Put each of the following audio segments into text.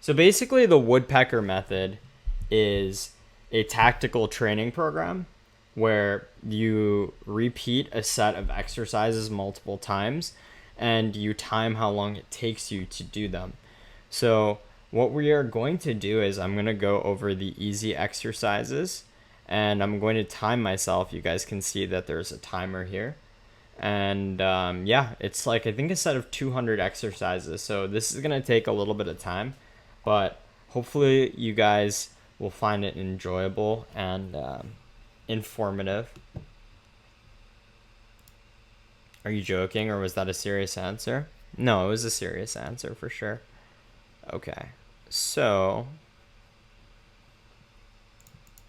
So basically, the Woodpecker Method is a tactical training program where you repeat a set of exercises multiple times and you time how long it takes you to do them. So, what we are going to do is I'm going to go over the easy exercises and I'm going to time myself. You guys can see that there's a timer here. And yeah, it's like I think a set of 200 exercises. So, this is going to take a little bit of time, but hopefully, you guys will find it enjoyable and informative. Are you joking, or was that a serious answer? No, it was a serious answer for sure. Okay, so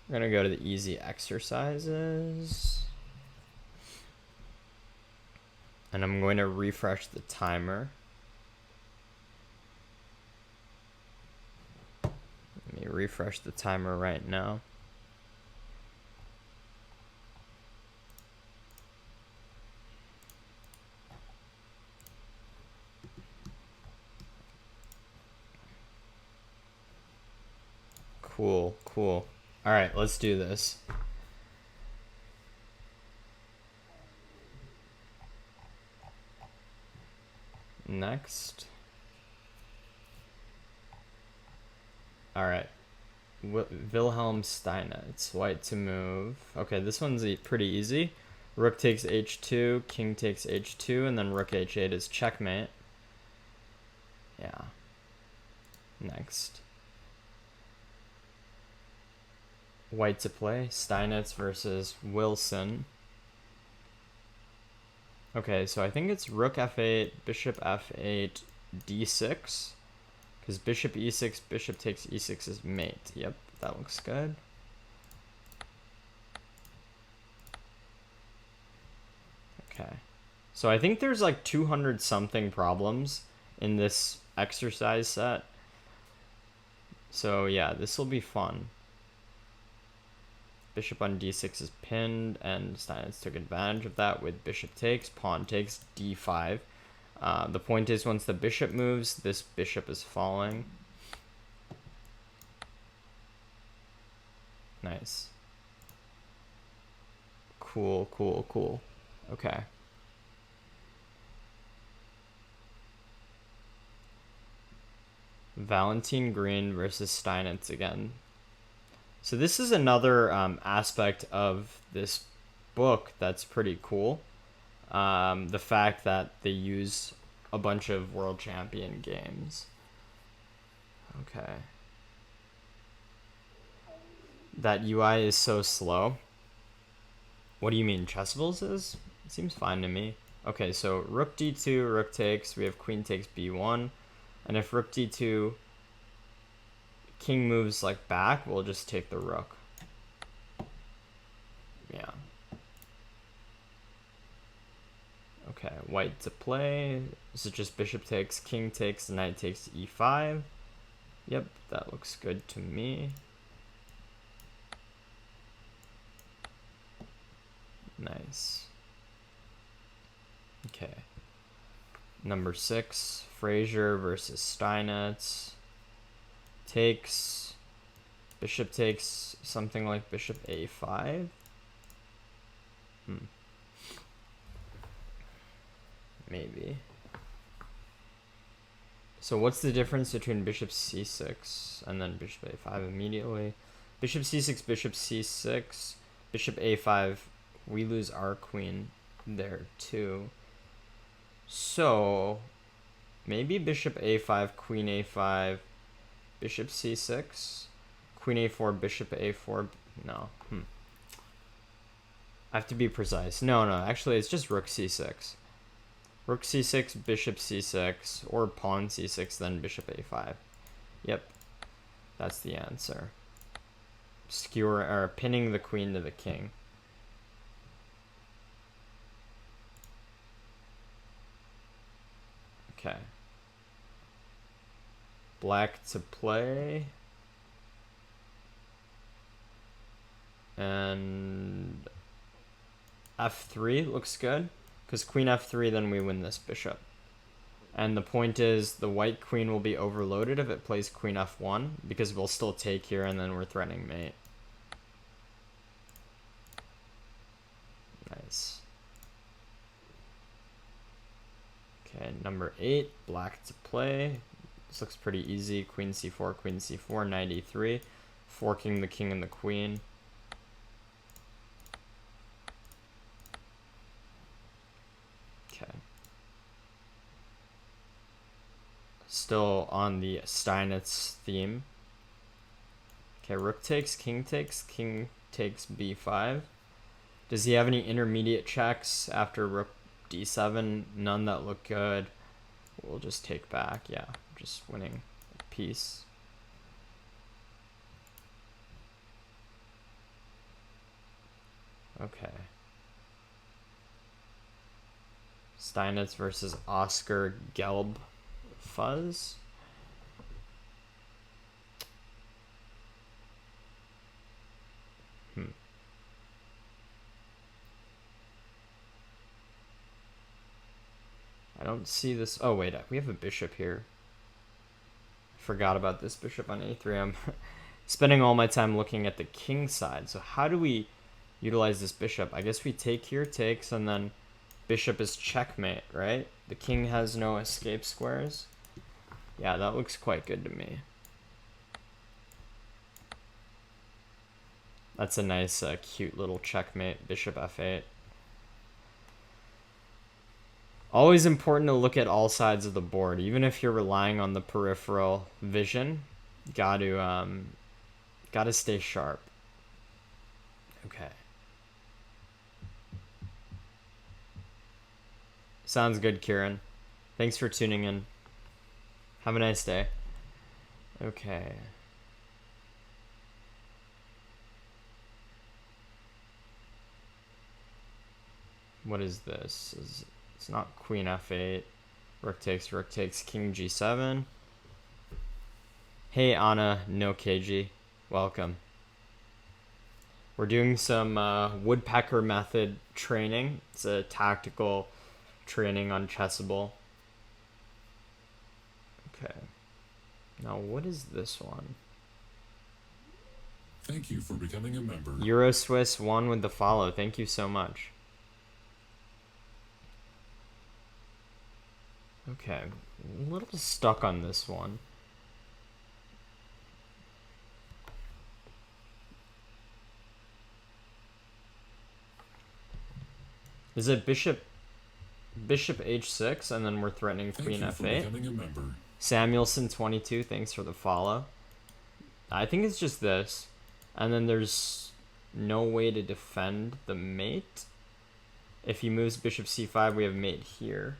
we're gonna go to the easy exercises. And I'm going to refresh the timer. Let me refresh the timer right now. Cool, cool. All right, let's do this. Next. All right. Wilhelm Steinitz. White to move. Okay, this one's pretty easy. Rook takes h2, king takes h2, and then rook h8 is checkmate. Yeah. Next. White to play. Steinitz versus Wilson. Okay, so I think it's rook f8, bishop f8, d6. Because bishop e6, bishop takes e6 is mate. Yep, that looks good. Okay. So I think there's like 200 something problems in this exercise set. So yeah, this will be fun. Bishop on d6 is pinned, and Steinitz took advantage of that with bishop takes, pawn takes, d5. The point is, once the bishop moves, this bishop is falling. Nice. Cool, cool, cool. Okay. Valentine Green versus Steinitz again. So this is another aspect of this book that's pretty cool. The fact that they use a bunch of world champion games. Okay. That UI is so slow. What do you mean, Chessable's is? It seems fine to me. Okay, so rook d2, rook takes, we have queen takes b1. And if rook d2, king moves like back, we'll just take the rook. Yeah. Okay, white to play. This is just bishop takes, king takes, knight takes e5. Yep, that looks good to me. Nice. Okay. Number 6, Fraser versus Steinitz. Takes. Bishop takes something like bishop a5. Maybe. So what's the difference between bishop c6 and then bishop a5 immediately? Bishop c6, bishop c6, bishop a5. We lose our queen there too. So maybe bishop a5, queen a5, bishop c6, queen a4, bishop a4. No. I have to be precise. No, actually it's just rook c6. Rook c6, bishop c6, or pawn c6, then bishop a5. Yep, that's the answer. Skewer or pinning the queen to the king. Okay. Black to play. And f3 looks good. Because queen f3, then we win this bishop. And the point is the white queen will be overloaded if it plays queen f1 because we'll still take here and then we're threatening mate. Nice. Okay, number 8, black to play. This looks pretty easy. Queen c4, knight e3. Forking the king and the queen. Okay. Still on the Steinitz theme. Okay, rook takes, king takes b5. Does he have any intermediate checks after rook d7? None that look good. We'll just take back. Yeah, just winning a piece. Okay. Steinitz versus Oscar Gelb Fuzz. I don't see this. Oh, wait. We have a bishop here. Forgot about this bishop on a3. I'm spending all my time looking at the king side. So how do we utilize this bishop? I guess we take here, takes, and then bishop is checkmate, right? The king has no escape squares. Yeah, that looks quite good to me. That's a nice, cute little checkmate. Bishop f8. Always important to look at all sides of the board, even if you're relying on the peripheral vision. Gotta stay sharp. Okay. Sounds good, Kieran. Thanks for tuning in. Have a nice day. Okay. What is this? It's not queen f8. Rook takes, king g7. Hey, Anna, no KG. Welcome. We're doing some Woodpecker Method training. It's a tactical training on Chessable. Okay. Now, what is this one? Thank you for becoming a member. Euroswiss1 with the follow. Thank you so much. Okay, a little stuck on this one. Is it bishop h6 and then we're threatening queen f8? Samuelson 22, thanks for the follow. I think it's just this. And then there's no way to defend the mate. If he moves bishop c5, we have mate here.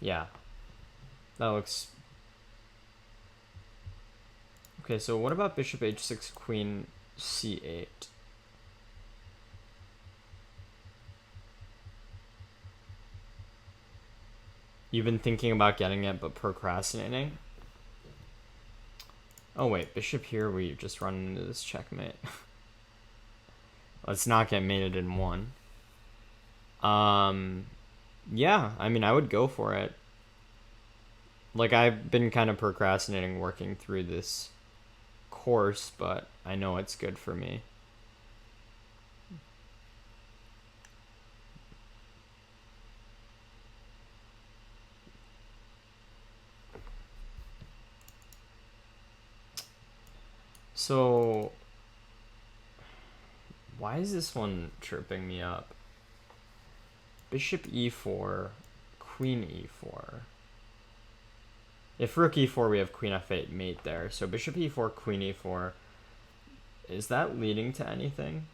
Yeah. That looks... Okay, so what about bishop h6, queen c8? You've been thinking about getting it, but procrastinating? Oh wait, bishop here, we just run into this checkmate. Let's not get mated in one. Yeah, I mean, I would go for it. Like, I've been kind of procrastinating working through this course, but I know it's good for me. So, why is this one tripping me up? Bishop e4, queen e4. If rook e4, we have queen f8 mate there. So bishop e4, queen e4. Is that leading to anything?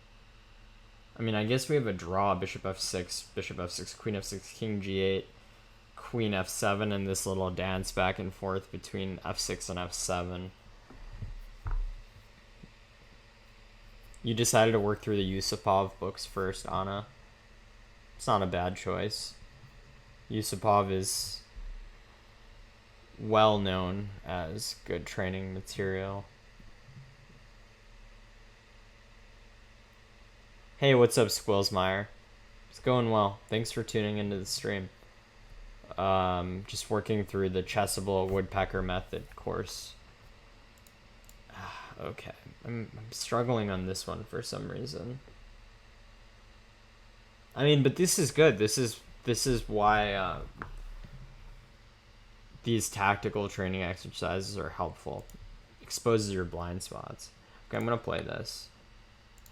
I mean, I guess we have a draw. Bishop f6, queen f6, king g8, queen f7, and this little dance back and forth between f6 and f7. You decided to work through the Yusupov books first, Anna. It's not a bad choice. Yusupov is well known as good training material. Hey, what's up, Squillsmeyer? It's going well. Thanks for tuning into the stream. Just working through the Chessable Woodpecker Method course. Okay, I'm struggling on this one for some reason. I mean, but this is good. This is why these tactical training exercises are helpful. Exposes your blind spots. Okay, I'm gonna play this,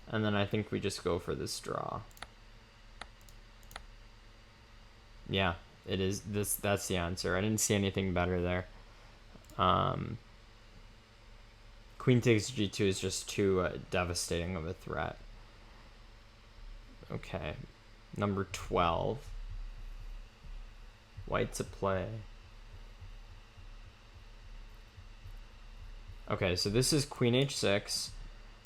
and then I think we just go for this draw. Yeah, it is this. That's the answer. I didn't see anything better there. Queen takes g2 is just too devastating of a threat. Okay, number 12. White to play. Okay, so this is queen h6,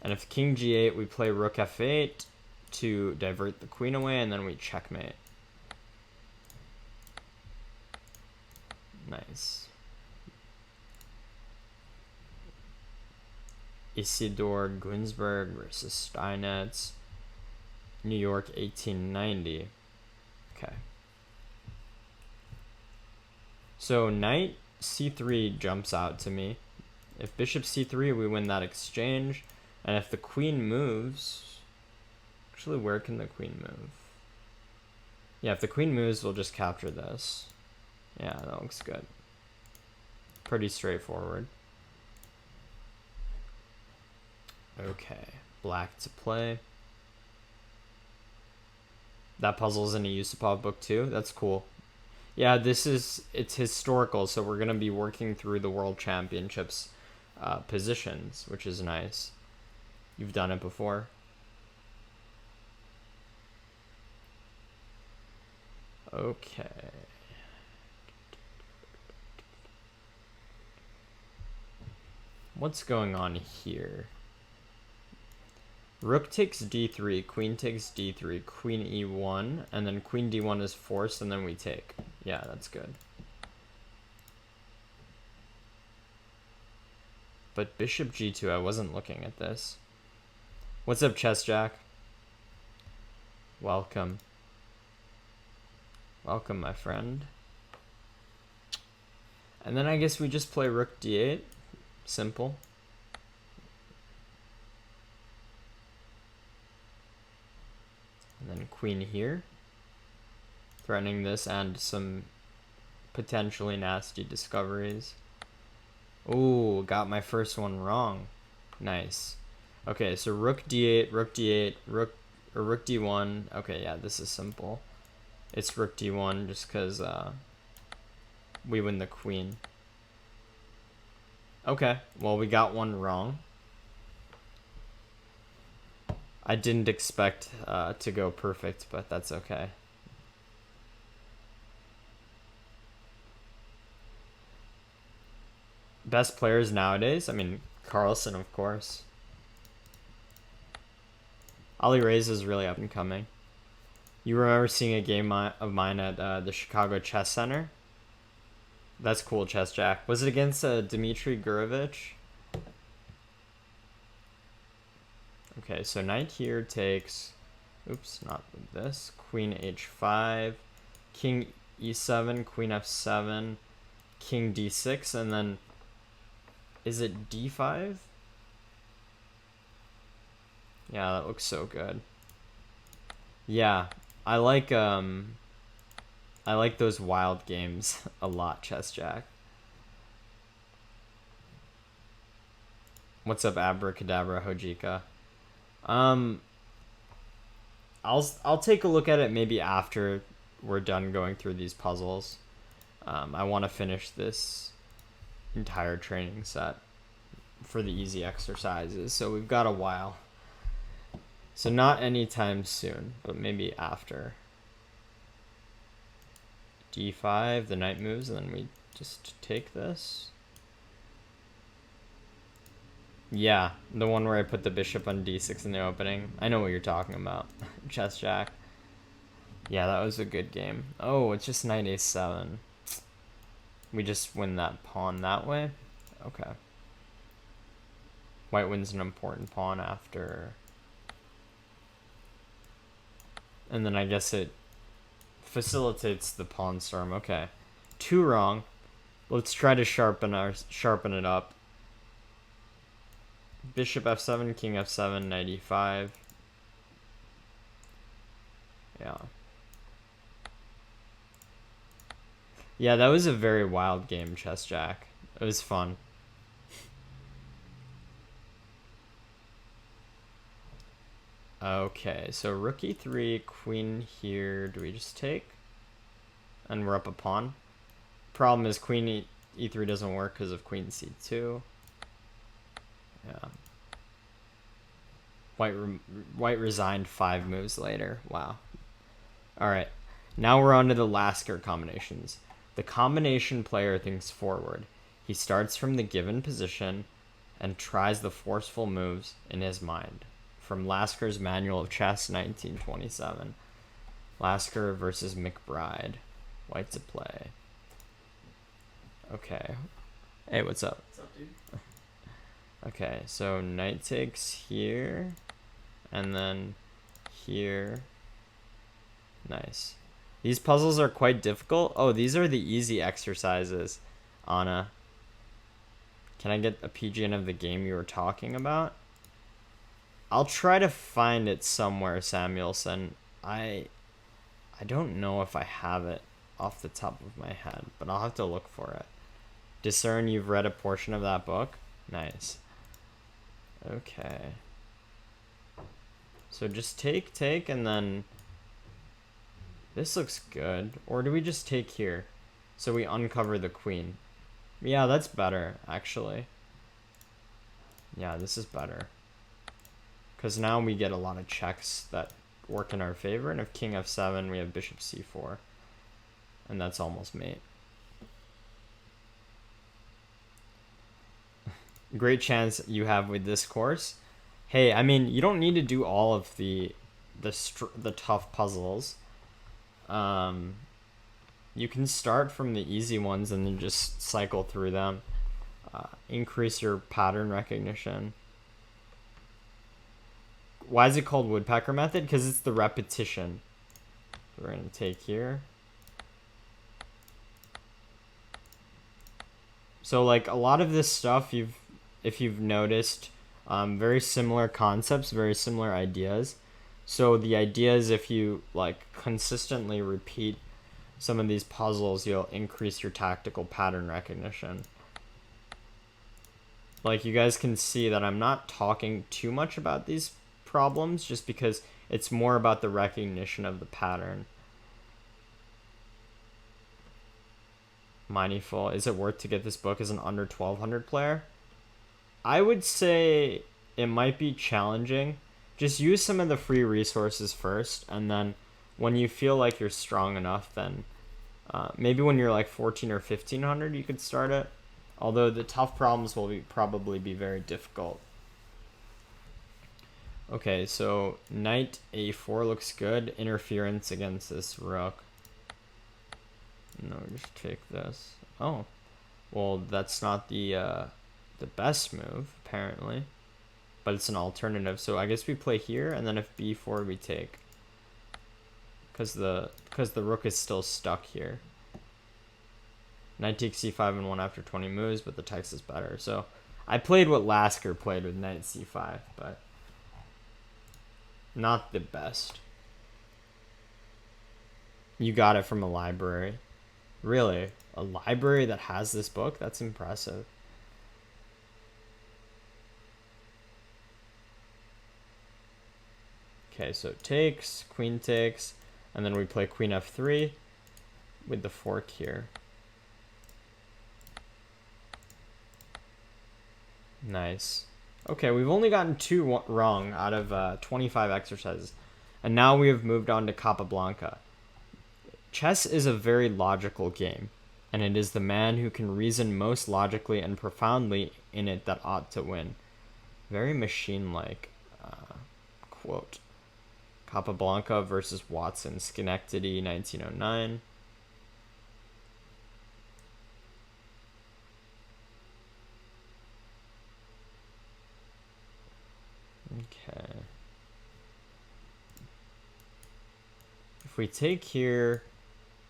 and if king g8, we play rook f8 to divert the queen away, and then we checkmate. Nice. Isidor Gunsberg versus Steinitz, New York, 1890. Okay. So knight c3 jumps out to me. If bishop c3, we win that exchange. And if the queen moves... Actually, where can the queen move? Yeah, if the queen moves, we'll just capture this. Yeah, that looks good. Pretty straightforward. Okay, black to play. That puzzle's in a Yusupov book too? That's cool. Yeah, it's historical, so we're going to be working through the World Championships positions, which is nice. You've done it before? Okay. What's going on here? Rook takes d3, queen takes d3, queen e1, and then queen d1 is forced, and then we take. Yeah, that's good. But bishop g2, I wasn't looking at this. What's up, Chess Jack? Welcome. Welcome, my friend. And then I guess we just play rook d8. Simple. And then queen here. Threatening this and some potentially nasty discoveries. Ooh, got my first one wrong. Nice. Okay, so rook d8, rook d1. Okay, yeah, this is simple. It's rook d1 just because we win the queen. Okay, well, we got one wrong. I didn't expect to go perfect, but that's okay. Best players nowadays? I mean, Carlsen, of course. Ali Reyes is really up and coming. You remember seeing a game of mine at the Chicago Chess Center? That's cool, Chess Jack. Was it against Dmitry Gurevich? Okay, so knight here takes... Oops, not this. Queen h5. King e7, queen f7. King d6, and then... Is it d5? Yeah, that looks so good. Yeah, I like those wild games a lot, Chess Jack. What's up, Abracadabra Hojika? I'll take a look at it maybe after we're done going through these puzzles. I want to finish this entire training set for the easy exercises, so we've got a while. So not anytime soon, but maybe after. d5, the knight moves, and then we just take this. Yeah, the one where I put the bishop on d6 in the opening. I know what you're talking about. Chess Jack. Yeah, that was a good game. Oh, it's just knight a7. We just win that pawn that way? Okay. White wins an important pawn after... And then I guess it facilitates the pawn storm. Okay. too wrong. Let's try to sharpen it up. Bishop f7, king f7, knight e5. Yeah. Yeah, that was a very wild game, Chess Jack. It was fun. Okay, so rook e3, queen here. Do we just take? And we're up a pawn. Problem is queen e3 doesn't work because of queen c2. Yeah. White resigned 5 moves later. Wow. Alright, now we're on to the Lasker combinations. The combination player thinks forward. He starts from the given position and tries the forceful moves in his mind. From Lasker's Manual of Chess, 1927. Lasker versus McBride. White to play. Okay. Hey, what's up? What's up, dude? Okay, so knight takes here, and then here. Nice. These puzzles are quite difficult. Oh, these are the easy exercises, Anna. Can I get a PGN of the game you were talking about? I'll try to find it somewhere, Samuelson. I don't know if I have it off the top of my head, but I'll have to look for it. Discern, you've read a portion of that book? Nice. Okay. So just take, and then... This looks good. Or do we just take here? So we uncover the queen. Yeah, that's better, actually. Yeah, this is better. Because now we get a lot of checks that work in our favor. And if king f7, we have bishop c4. And that's almost mate. Great chance you have with this course. Hey, I mean, you don't need to do all of the tough puzzles. You can start from the easy ones and then just cycle through them. Increase your pattern recognition. Why is it called Woodpecker Method? Because it's the repetition. We're going to take here. So like a lot of this stuff, if you've noticed, very similar concepts, very similar ideas. So the idea is if you like consistently repeat some of these puzzles, you'll increase your tactical pattern recognition. Like you guys can see that I'm not talking too much about these problems just because it's more about the recognition of the pattern. Mindful, is it worth to get this book as an under 1200 player? I would say it might be challenging. Just use some of the free resources first, and then when you feel like you're strong enough, then maybe when you're like 14 or 1500 you could start it. Although the tough problems will probably be very difficult. Okay, so knight a4 looks good. Interference against this rook. No, just take this. Oh, well, that's not the best move apparently, but it's an alternative. So I guess we play here, and then if b4 we take, because the rook is still stuck here. Knight takes c5 and 1 after 20 moves, but the text is better. So I played what Lasker played with knight c5, but not the best. You got it from a library. Really? A library that has this book? That's impressive. Okay, so takes, queen takes, and then we play queen f3 with the fork here. Nice. Okay, we've only gotten 2 wrong out of 25 exercises, and now we have moved on to Capablanca. Chess is a very logical game, and it is the man who can reason most logically and profoundly in it that ought to win. Very machine-like quote. Capablanca versus Watson, Schenectady, 1909. Okay. If we take here,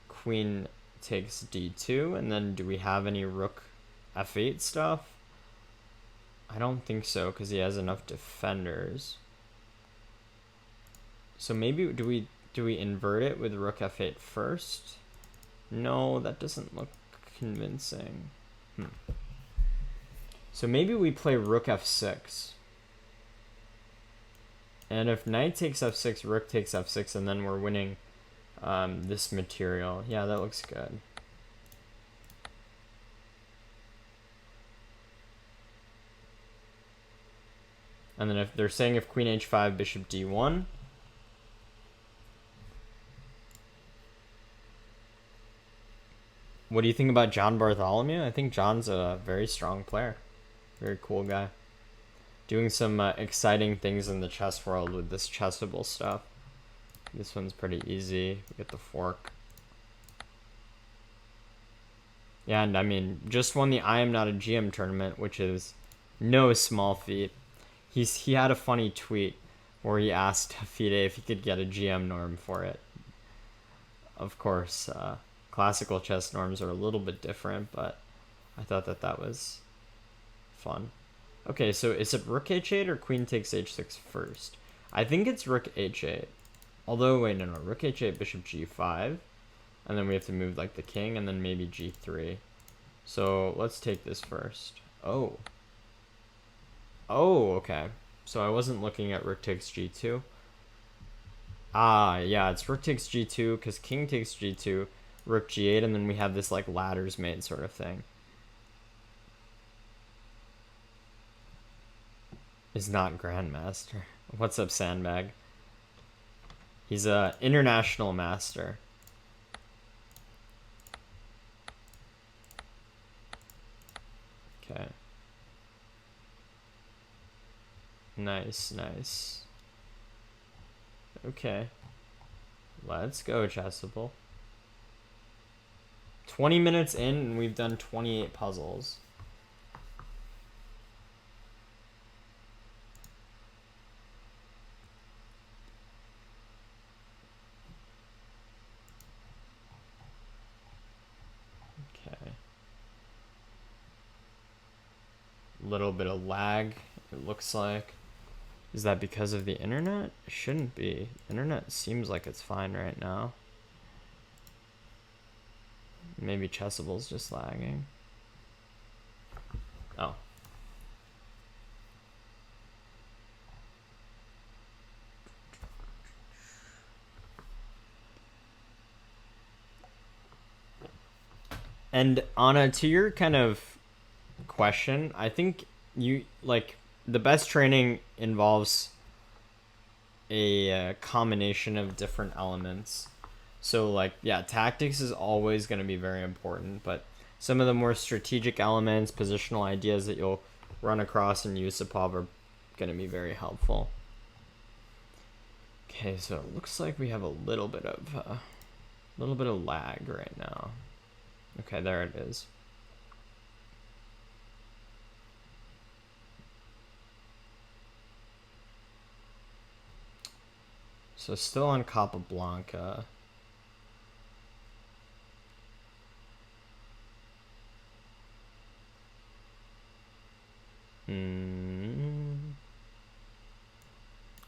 queen takes d2, and then do we have any rook f8 stuff? I don't think so, because he has enough defenders. So maybe do we invert it with rook f8 first? No, that doesn't look convincing. So maybe we play rook f6. And if knight takes f6, rook takes f6, and then we're winning this material. Yeah, that looks good. And then if they're saying if queen h5, bishop d1. What do you think about John Bartholomew? I think John's a very strong player. Very cool guy. Doing some exciting things in the chess world with this Chessable stuff. This one's pretty easy. We get the fork. Yeah, and I mean, just won the I Am Not a GM tournament, which is no small feat. He had a funny tweet where he asked FIDE if he could get a GM norm for it. Of course, classical chess norms are a little bit different, but I thought that was fun. Okay, so is it rook h8 or queen takes h6 first? I think it's rook h8. Although, wait, no, rook h8, bishop g5. And then we have to move like the king, and then maybe g3. So let's take this first. Oh. Oh, okay. So I wasn't looking at rook takes g2. Ah, yeah, it's rook takes g2, because king takes g2, rook g8, and then we have this like ladders mate sort of thing. Is not Grandmaster. What's up, Sandbag? He's a international master. Okay. Nice, nice. Okay. Let's go, Chessable. 20 minutes in, and we've done 28 puzzles. Okay. Little bit of lag, it looks like. Is that because of the internet? It shouldn't be. Internet seems like it's fine right now. Maybe Chessable's just lagging. Oh. And Anna, to your kind of question, I think you like the best training involves a combination of different elements. So like, yeah, tactics is always going to be very important, but some of the more strategic elements, positional ideas that you'll run across in Yusupov are going to be very helpful. Okay, so it looks like we have a little bit of lag right now. Okay, there it is. So still on Capablanca.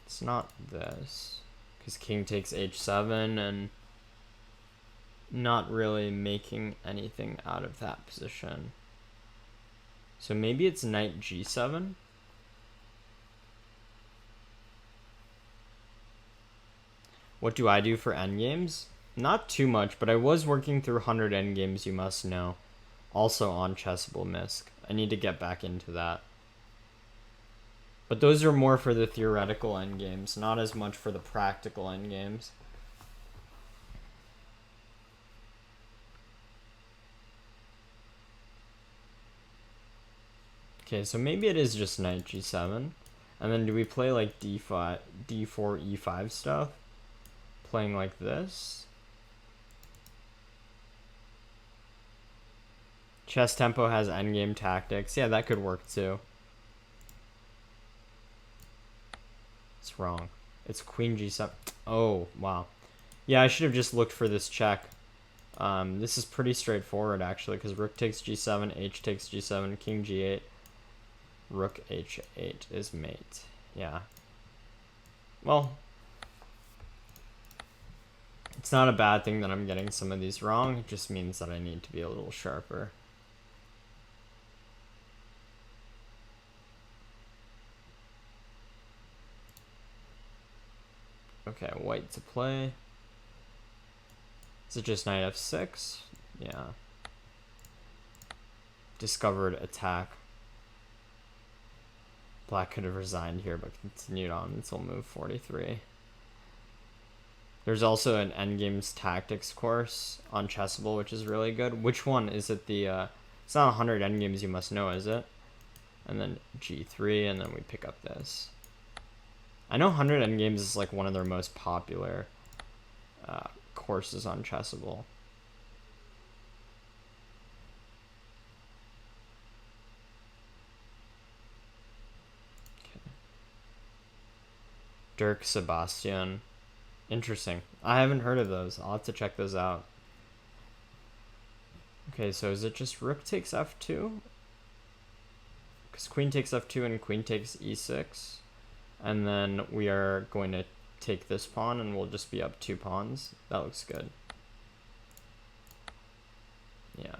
It's not this. Because king takes h7 and not really making anything out of that position. So maybe it's knight g7? What do I do for endgames? Not too much, but I was working through 100 endgames, you must know. Also on Chessable Misc. I need to get back into that. But those are more for the theoretical endgames, not as much for the practical endgames. Okay, so maybe it is just knight g7. And then do we play like d5, d4, e5 stuff? Playing like this. Chess Tempo has endgame tactics. Yeah, that could work too. It's wrong. It's queen g7. Oh, wow. Yeah, I should have just looked for this check. This is pretty straightforward actually, because rook takes g7, h takes g7, king g8, rook h8 is mate. Yeah. Well, it's not a bad thing that I'm getting some of these wrong. It just means that I need to be a little sharper. Okay, white to play. Is it just knight f6? Yeah. Discovered attack. Black could have resigned here, but continued on until move 43. There's also an endgames tactics course on Chessable, which is really good. Which one is it? It's not 100 endgames you must know, is it? And then g3, and then we pick up this. I know 100 endgames is like one of their most popular courses on Chessable. Dirk Sebastian. Interesting. I haven't heard of those. I'll have to check those out. Okay, so is it just rook takes f2? Because queen takes f2 and queen takes e6. And then we are going to take this pawn and we'll just be up 2 pawns. That looks good. Yeah.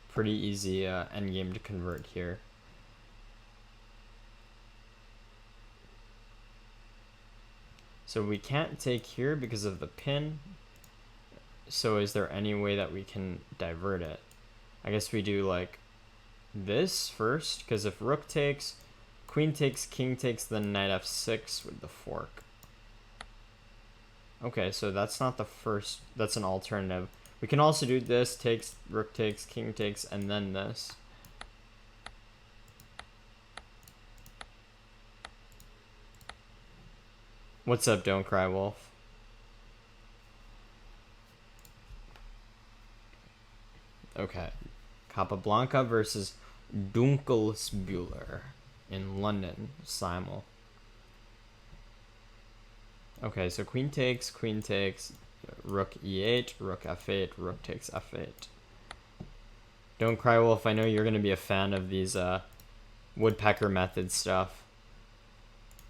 Pretty easy endgame to convert here. So we can't take here because of the pin. So is there any way that we can divert it? I guess we do like this first, because if rook takes, queen takes, king takes, then knight f6 with the fork. Okay, so that's not the first, that's an alternative. We can also do this, takes, rook takes, king takes, and then this. What's up, Don't Cry Wolf? Okay. Capablanca versus Dunkelsbuehler in London, simul. Okay, so queen takes, rook e8, rook f8, rook takes f8. Don't Cry Wolf, I know you're going to be a fan of these Woodpecker Method stuff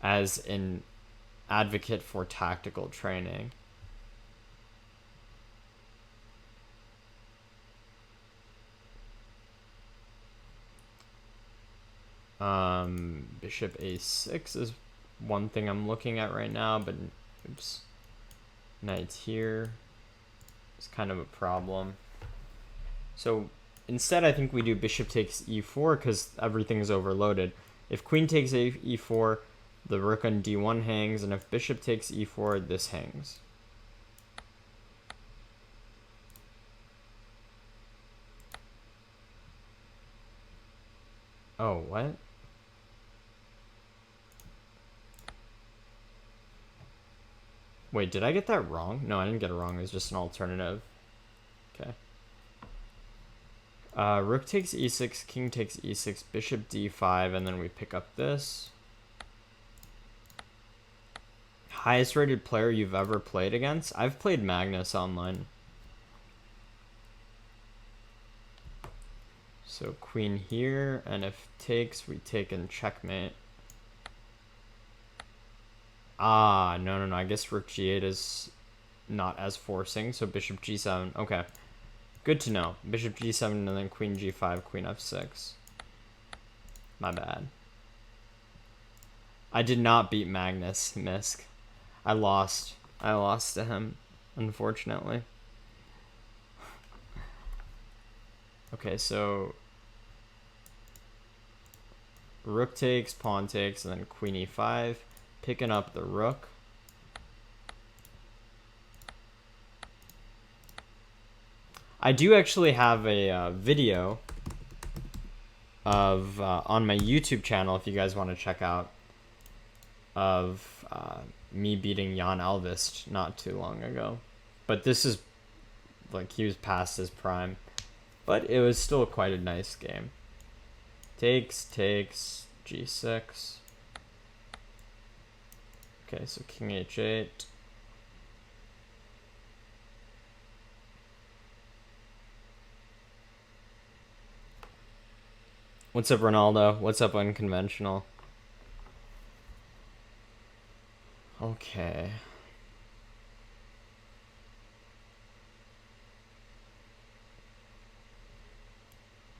as an advocate for tactical training. Bishop a6 is one thing I'm looking at right now, but oops, knight here is kind of a problem. So instead, I think we do bishop takes e4 because everything is overloaded. If queen takes e4, the rook on d1 hangs, and if bishop takes e4, this hangs. Oh, what? Wait, did I get that wrong? No, I didn't get it wrong. It was just an alternative. Okay. Rook takes e6, king takes e6, bishop d5, and then we pick up this. Highest rated player you've ever played against? I've played Magnus online. So queen here, and if takes, we take and checkmate. Ah, no, I guess rook g8 is not as forcing, so bishop g7. Okay, good to know. Bishop g7 and then queen g5, queen f6. My bad. I did not beat Magnus Misk. I lost to him, unfortunately. Okay, so rook takes, pawn takes, and then queen e5, picking up the rook. I do actually have a video of on my YouTube channel, if you guys want to check out, of me beating Jan Alvist not too long ago. But this is like he was past his prime. But it was still quite a nice game. Takes, g6. Okay, so king h8. What's up, Ronaldo? What's up, Unconventional? Okay.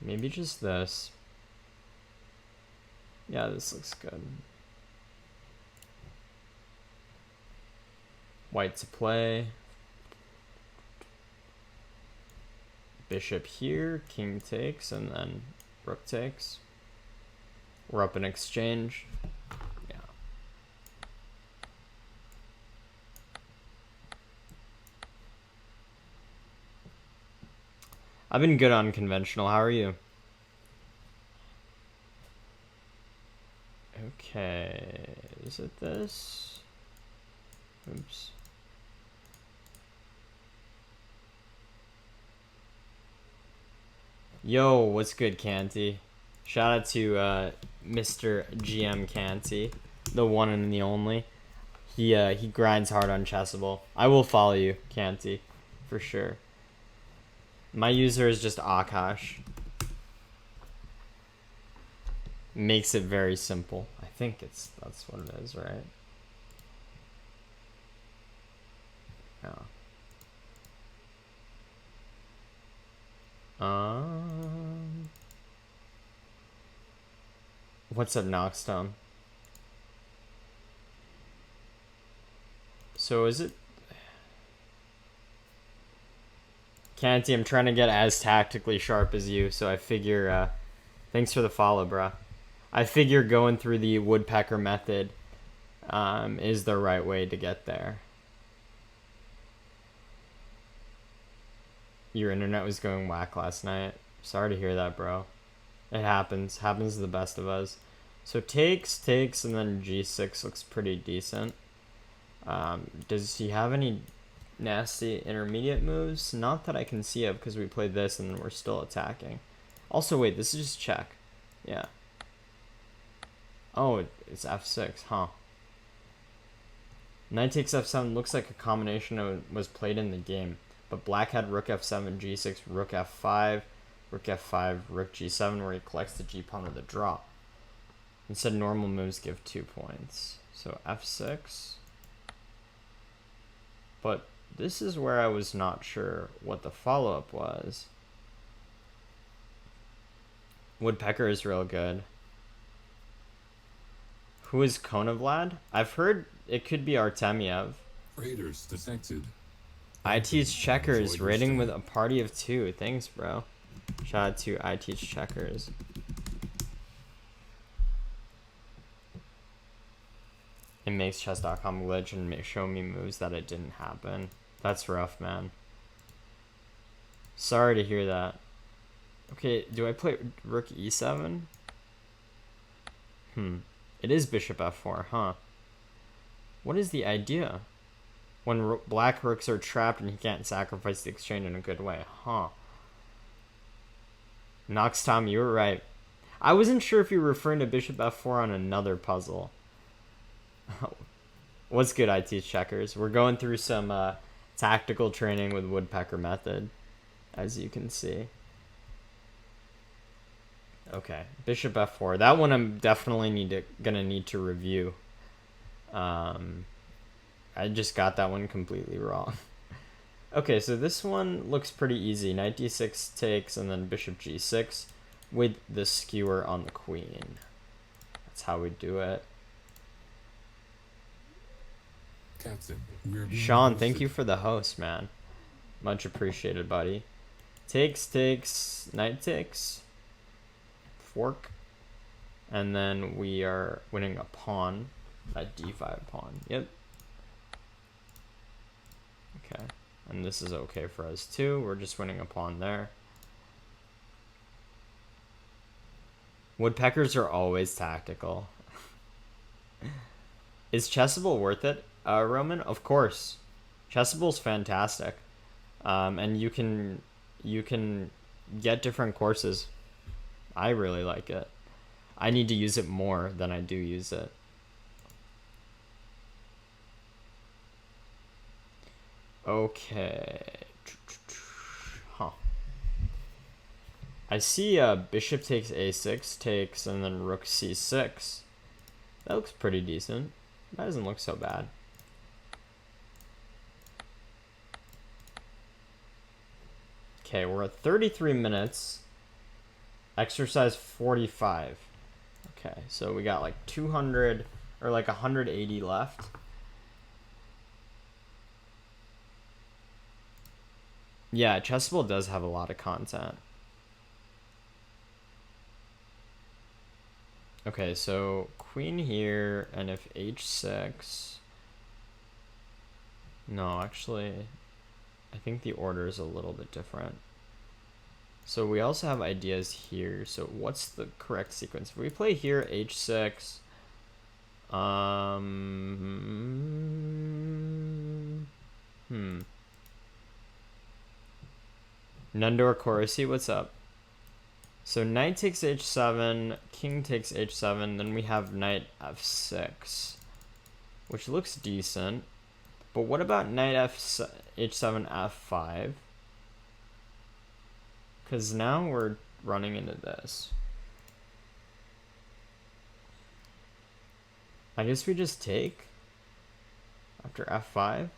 Maybe just this. Yeah, this looks good. White to play. Bishop here, king takes, and then rook takes. We're up in exchange. Yeah. I've been good on conventional. How are you? Okay. Is it this? Oops. Yo, what's good, Canty? Shout out to Mr. GM Canty, the one and the only. He grinds hard on Chessable. I will follow you, Canty, for sure. My user is just Akash. Makes it very simple. I think that's what it is, right? Yeah. What's up, Knockstone? So is it... Canty, I'm trying to get as tactically sharp as you, so I figure... thanks for the follow, bruh. I figure going through the Woodpecker Method is the right way to get there. Your internet was going whack last night. Sorry to hear that, bro. It happens. Happens to the best of us. So takes, and then g6 looks pretty decent. Does he have any nasty intermediate moves? Not that I can see of, because we played this and we're still attacking. Also, wait, this is just check. Yeah. Oh, it's f6, huh? Knight takes f7 looks like a combination of was played in the game. But black had rook f7, g6, rook f5, rook f5, rook g7, where he collects the g pawn with a draw. Instead, normal moves give 2 points. So f6. But this is where I was not sure what the follow-up was. Woodpecker is real good. Who is Konovlad? I've heard it could be Artemiev. Raiders detected. I teach checkers, rating with a party of 2. Thanks, bro. Shout out to I teach checkers. It makes chess.com glitch and show me moves that it didn't happen. That's rough, man. Sorry to hear that. Okay, do I play rook e7? It is bishop f4, huh? What is the idea? When black rooks are trapped and he can't sacrifice the exchange in a good way, huh? Nox Tom, you were right. I wasn't sure if you were referring to bishop f4 on another puzzle. What's good, I teach checkers? We're going through some tactical training with Woodpecker Method, as you can see. Okay, bishop f4. That one I'm definitely gonna need to review. I just got that one completely wrong. Okay, so this one looks pretty easy. Knight d6 takes, and then bishop g6 with the skewer on the queen. That's how we do it. Captain, Sean, thank you for the host, man. Much appreciated, buddy. Takes, knight takes, fork, and then we are winning a pawn, that d5 pawn. Yep. Okay, and this is okay for us too. We're just winning a pawn there. Woodpeckers are always tactical. Is Chessable worth it, Roman? Of course. Chessable's fantastic. And you can get different courses. I really like it. I need to use it more than I do use it. Okay. Huh. I see bishop takes a6 takes and then rook c6. That looks pretty decent. That doesn't look so bad. Okay, we're at 33 minutes. Exercise 45. Okay, so we got like 200 or like 180 left. Yeah, Chessable does have a lot of content. Okay, so queen here, and if h6... No, actually, I think the order is a little bit different. So we also have ideas here. So what's the correct sequence? If we play here h6, Nundor Chorusy, what's up? So knight takes h7, king takes h7, then we have knight f6, which looks decent. But what about knight h7, f5? Because now we're running into this. I guess we just take after f5.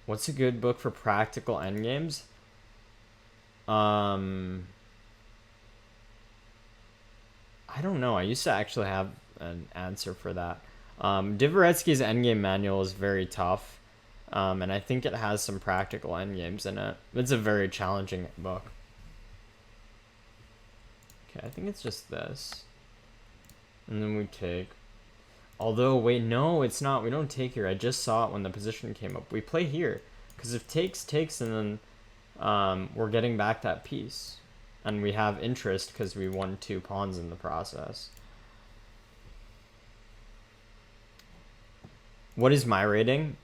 What's a good book for practical endgames? I don't know. I used to actually have an answer for that. Dvoretsky's Endgame Manual is very tough, and I think it has some practical endgames in it. It's a very challenging book. Okay, I think it's just this. And then we take. Although, wait, no, it's not. We don't take here. I just saw it when the position came up. We play here. Because if takes, and then we're getting back that piece. And we have interest because we won 2 pawns in the process. What is my rating?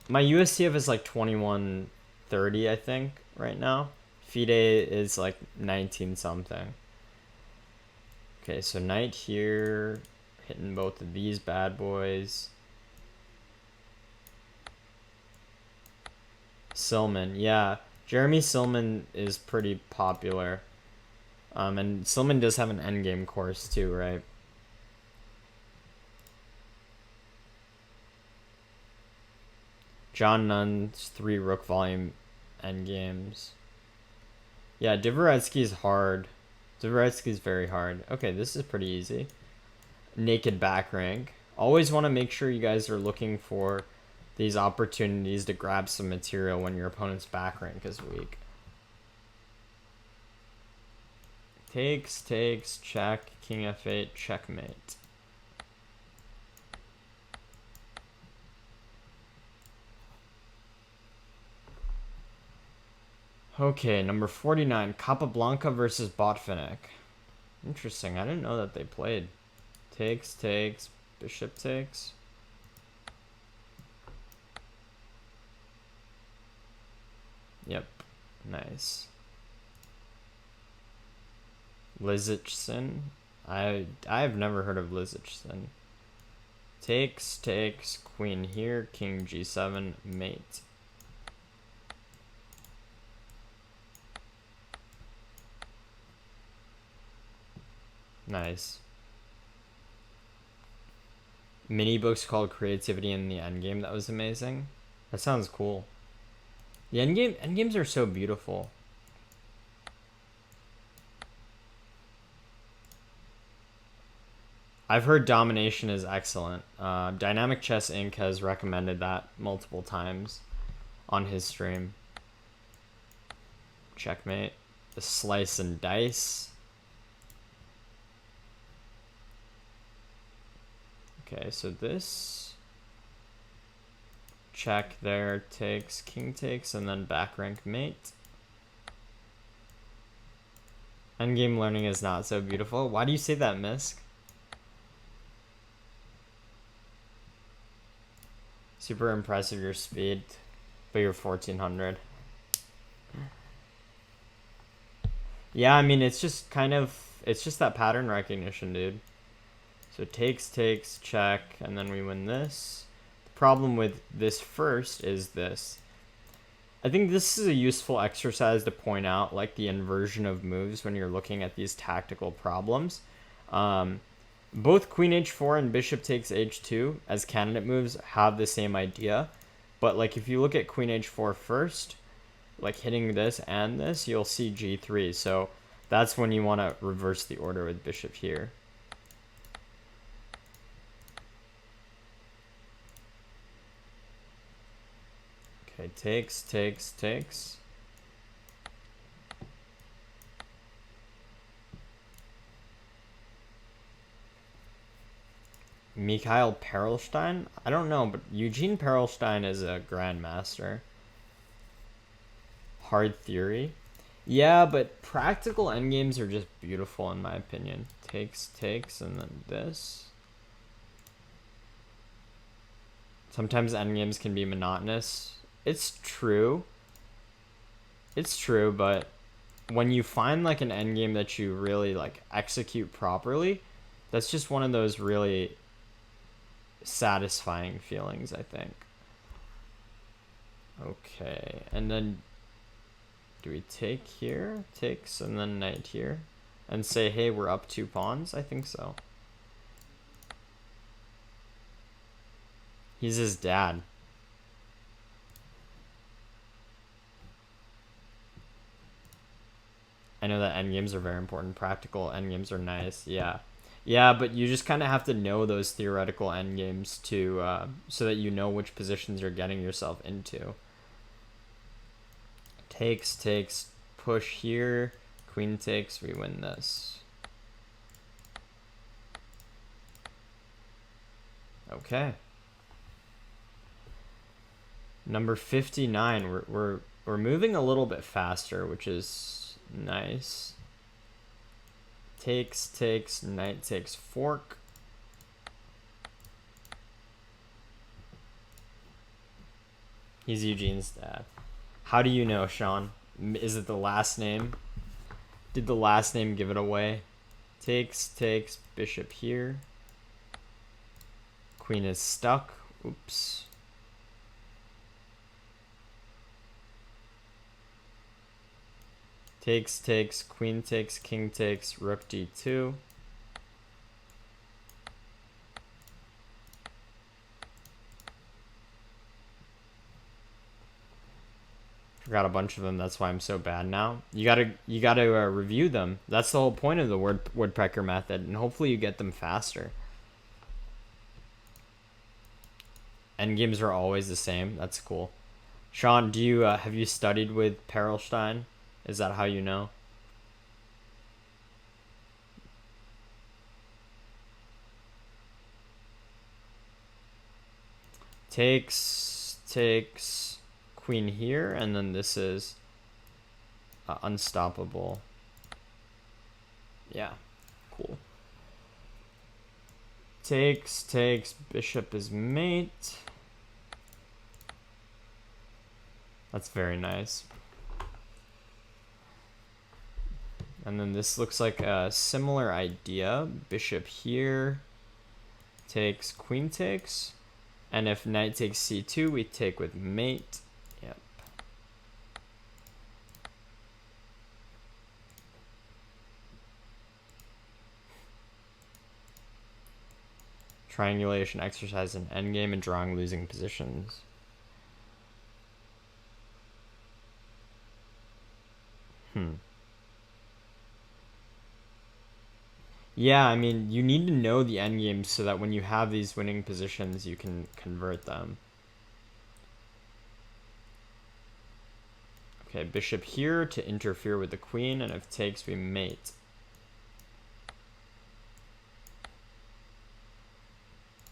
My USTF is like 2130, I think, right now. FIDE is like 19 something. Okay, so knight here, hitting both of these bad boys. Silman, yeah. Jeremy Silman is pretty popular. And Silman does have an endgame course too, right? John Nunn's 3 Rook volume endgames. Yeah, Dvoretsky's hard. Dvoretsky's very hard. Okay, this is pretty easy. Naked back rank. Always want to make sure you guys are looking for these opportunities to grab some material when your opponent's back rank is weak. Takes, check, king f8, checkmate. Okay, number 49, Capablanca versus Botvinnik. Interesting, I didn't know that they played. Takes, bishop takes. Yep, nice. Lizichson. I've never heard of Lizichson. Takes, queen here, king g7, mate. Nice. Mini books called Creativity in the Endgame. That was amazing. That sounds cool. The endgames are so beautiful. I've heard Domination is excellent. Dynamic Chess Inc. has recommended that multiple times on his stream. Checkmate. The Slice and Dice. Okay, so this check there, takes, king takes, and then back rank mate. Endgame learning is not so beautiful. Why do you say that, Misk? Super impressive your speed, but you're 1400. Yeah, I mean, it's just kind of, it's just that pattern recognition, dude. So takes, check, and then we win this. The problem with this first is this. I think this is a useful exercise to point out, like the inversion of moves when you're looking at these tactical problems. Both queen h4 and bishop takes h2 as candidate moves have the same idea. But like if you look at queen h4 first, like hitting this and this, you'll see g3. So that's when you want to reverse the order with bishop here. Okay, takes, takes, takes. Mikhail Perelstein? I don't know, but Eugene Perelstein is a grandmaster. Hard theory? Yeah, but practical endgames are just beautiful in my opinion. Takes, takes, and then this. Sometimes endgames can be monotonous. It's true. It's true, but when you find like an endgame that you really like execute properly, that's just one of those really satisfying feelings, I think. Okay, and then do we take here? Takes, and then knight here? And say, hey, we're up 2 pawns? I think so. He's his dad. I know that endgames are very important. Practical endgames are nice, yeah. Yeah, but you just kind of have to know those theoretical endgames to, so that you know which positions you're getting yourself into. Takes, takes, push here. Queen takes, we win this. Okay. Number 59. We're moving a little bit faster, which is nice. Takes, takes, knight takes, fork. He's Eugene's dad. How do you know, Sean? Is it the last name? Did the last name give it away? Takes, takes, bishop here. Queen is stuck. Oops. Takes, takes, queen takes, king takes, rook d2. Forgot a bunch of them. That's why I'm so bad now. You gotta review them. That's the whole point of the Woodpecker method, and hopefully you get them faster. Endgames are always the same. That's cool. Sean, do you have you studied with Perelstein? Is that how you know? Takes, takes, queen here, and then this is unstoppable. Yeah, cool. Takes, takes, bishop is mate. That's very nice. And then this looks like a similar idea. Bishop here takes, queen takes. And if knight takes c2, we take with mate. Yep. Triangulation exercise in endgame and drawing losing positions. Yeah, I mean, you need to know the endgames so that when you have these winning positions, you can convert them. Okay, bishop here to interfere with the queen, and if takes, we mate.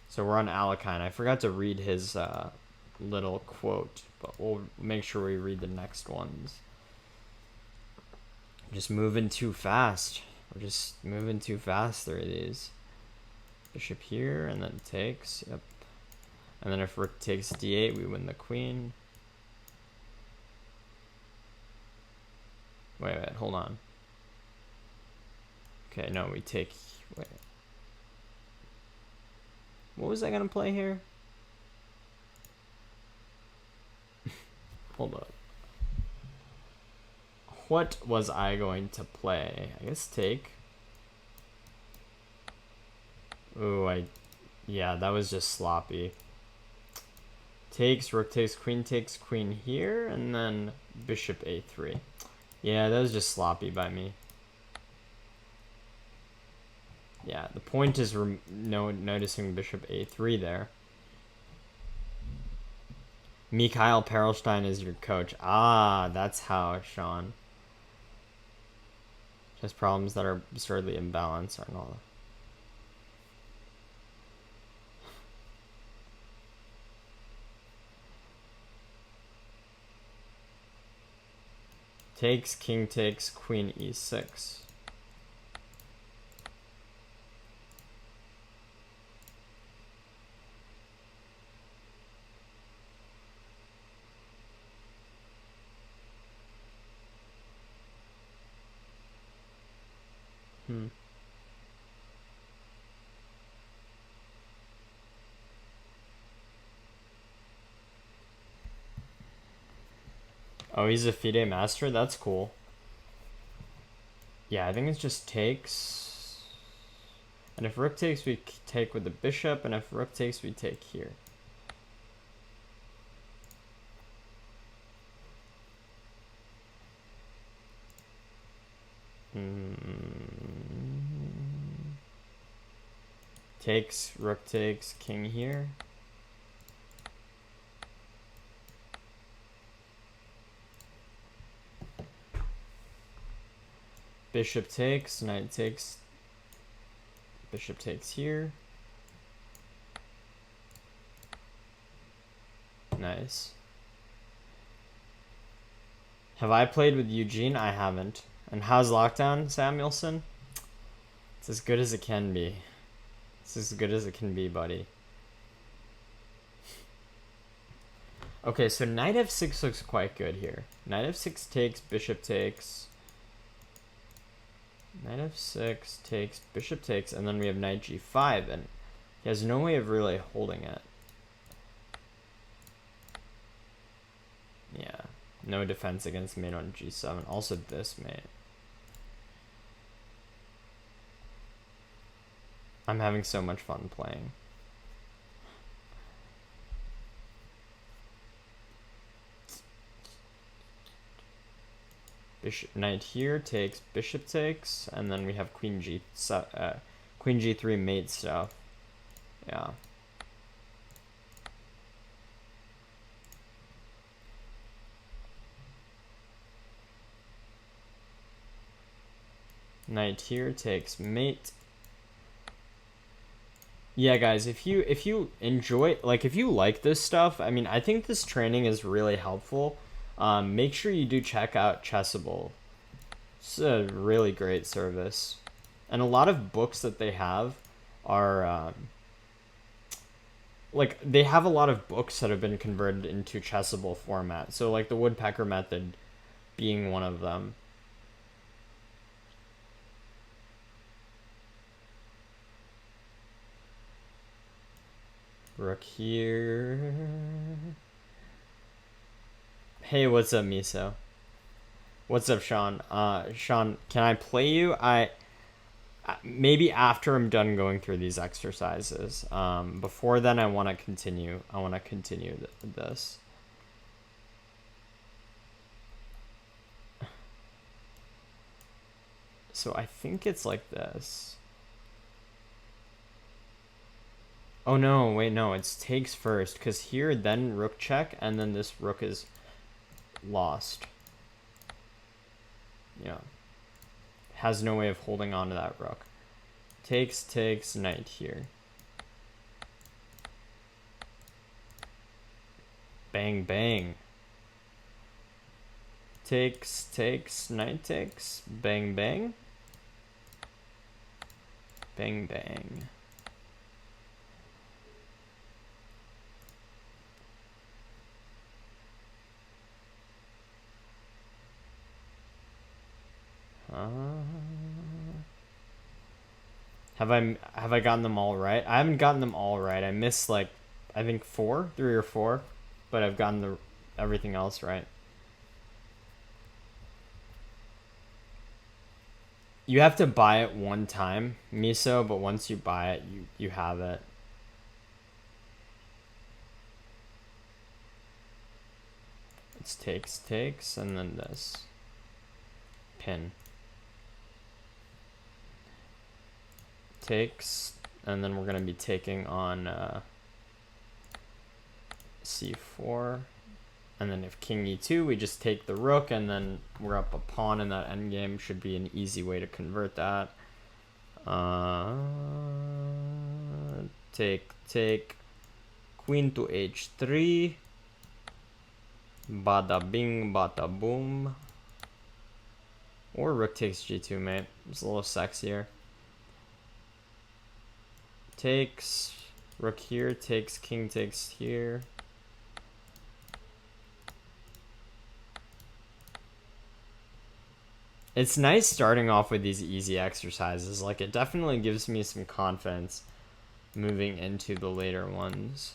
So we're on Alekhine. I forgot to read his little quote, but we'll make sure we read the next ones. Just moving too fast. We're just moving too fast through these. Bishop here, and then takes. Yep. And then if rook takes d8, we win the queen. Wait, hold on. Okay, no, we take... Wait. What was I going to play here? Hold up. What was I going to play? I guess take. Ooh, yeah, that was just sloppy. Takes, rook takes, queen here, and then bishop a3. Yeah, that was just sloppy by me. Yeah, the point is noticing bishop a3 there. Mikhail Perelstein is your coach. Ah, that's how, Sean. Just problems that are absurdly imbalanced are not. Takes, king takes, queen e6. Oh, he's a FIDE master? That's cool. Yeah, I think it's just takes. And if rook takes, we take with the bishop, and if rook takes, we take here. Takes, rook takes, king here. Bishop takes, knight takes, bishop takes here. Nice. Have I played with Eugene? I haven't. And how's lockdown, Samuelson? It's as good as it can be. It's as good as it can be, buddy. Okay, so knight f6 looks quite good here. Knight f6 takes, bishop takes. Knight f6 takes, bishop takes, and then we have knight g5, and he has no way of really holding it. Yeah, no defense against mate on g7. Also this mate. I'm having so much fun playing. Bishop, knight here takes, bishop takes, and then we have queen g3 mate stuff. Yeah. Knight here takes mate. Yeah, guys, if you enjoy, like, if you like this stuff, I mean, I think this training is really helpful. Make sure you do check out Chessable. It's a really great service. And a lot of books that they have are, like, they have a lot of books that have been converted into Chessable format. So, like, the Woodpecker Method being one of them. Rook here. Hey, what's up, Miso? What's up, Sean? Sean, can I play you? Maybe after I'm done going through these exercises. Before then, I want to continue. I want to continue this. So I think it's like this. Oh no, wait, no, it's takes first, because here, then rook check, and then this rook is lost. Yeah. Has no way of holding on to that rook. Takes, takes, knight here. Bang, bang. Takes, takes, knight takes. Bang, bang. Bang, bang. Have I gotten them all right? I haven't gotten them all right. I missed, like, I think 3 or 4, but I've gotten everything else right. You have to buy it one time, miso, but once you buy it, you have it. It's takes, and then this. Pin. Takes, and then we're going to be taking on c4. And then if king e2, we just take the rook, and then we're up a pawn in that endgame. Should be an easy way to convert that. Take. Queen to h3. Bada bing, bada boom. Or rook takes g2, mate. It's a little sexier. Takes. Rook here, takes, king takes here. It's nice starting off with these easy exercises. Like, it definitely gives me some confidence moving into the later ones.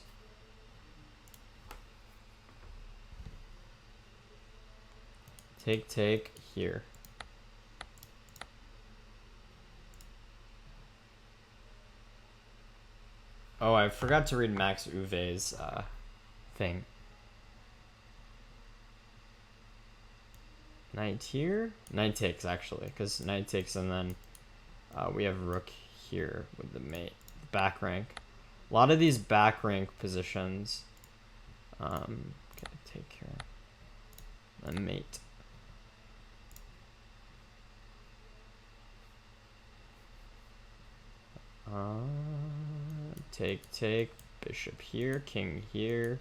Take here. Oh, I forgot to read Max Uve's thing. Knight here? Knight takes, actually, because knight takes, and then we have rook here with the mate. Back rank. A lot of these back rank positions. Okay, take here. And mate. Take. Bishop here, king here.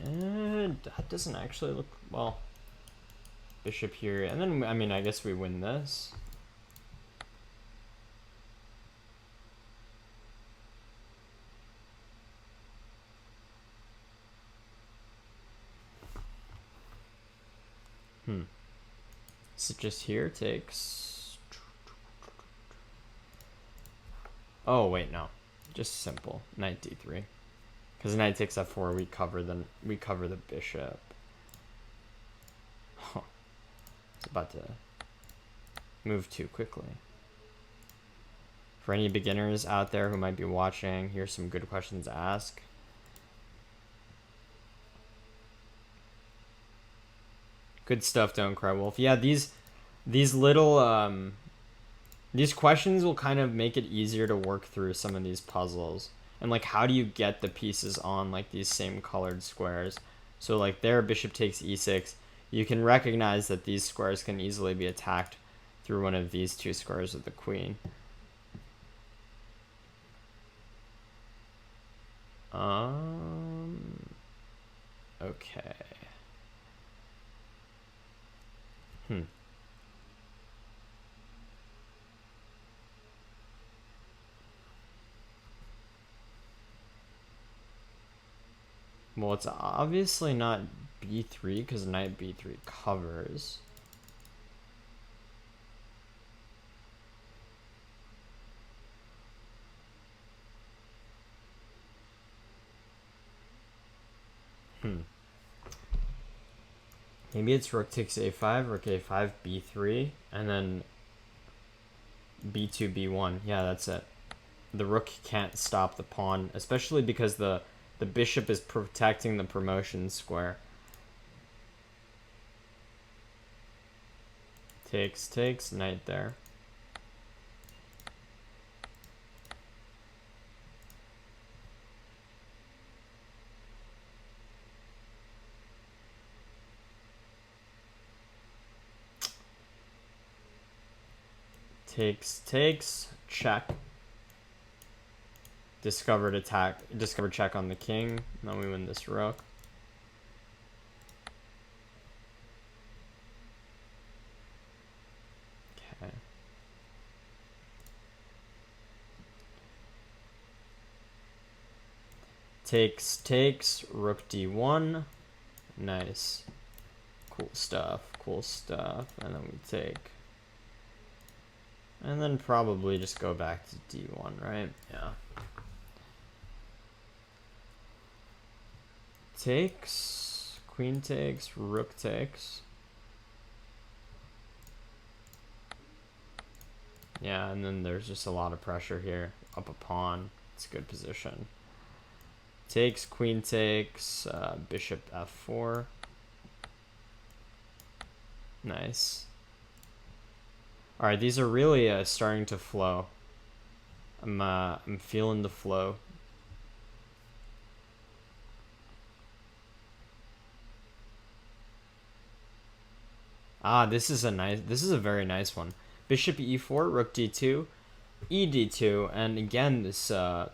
And that doesn't actually look, well. Bishop here, and then, I mean, I guess we win this. So just here takes. Oh, wait, no. Just simple. Knight d3. Because knight takes f4, we cover the bishop. Huh. It's about to move too quickly. For any beginners out there who might be watching, here's some good questions to ask. Good stuff, Don't Cry Wolf. Yeah, these little these questions will kind of make it easier to work through some of these puzzles. And like, how do you get the pieces on like these same colored squares? So like there, bishop takes e6. You can recognize that these squares can easily be attacked through one of these two squares with the queen. Okay. Well, it's obviously not b3 because knight b3 covers. Maybe it's rook takes a5, rook a5, b3, and then b2, b1. Yeah, that's it. The rook can't stop the pawn, especially because the bishop is protecting the promotion square. Takes, knight there. Takes, check. Discovered check on the king. Then we win this rook. Okay. Takes, rook d1. Nice. Cool stuff. And then we take. And then probably just go back to d1, right? Yeah. Takes. queen takes, rook takes. Yeah, and then there's just a lot of pressure here. Up a pawn. It's a good position. Takes, queen takes, bishop f4. Nice. Alright, these are really starting to flow. I'm feeling the flow. Ah, this is a very nice one. Bishop e4, rook d2, e d2, and again this the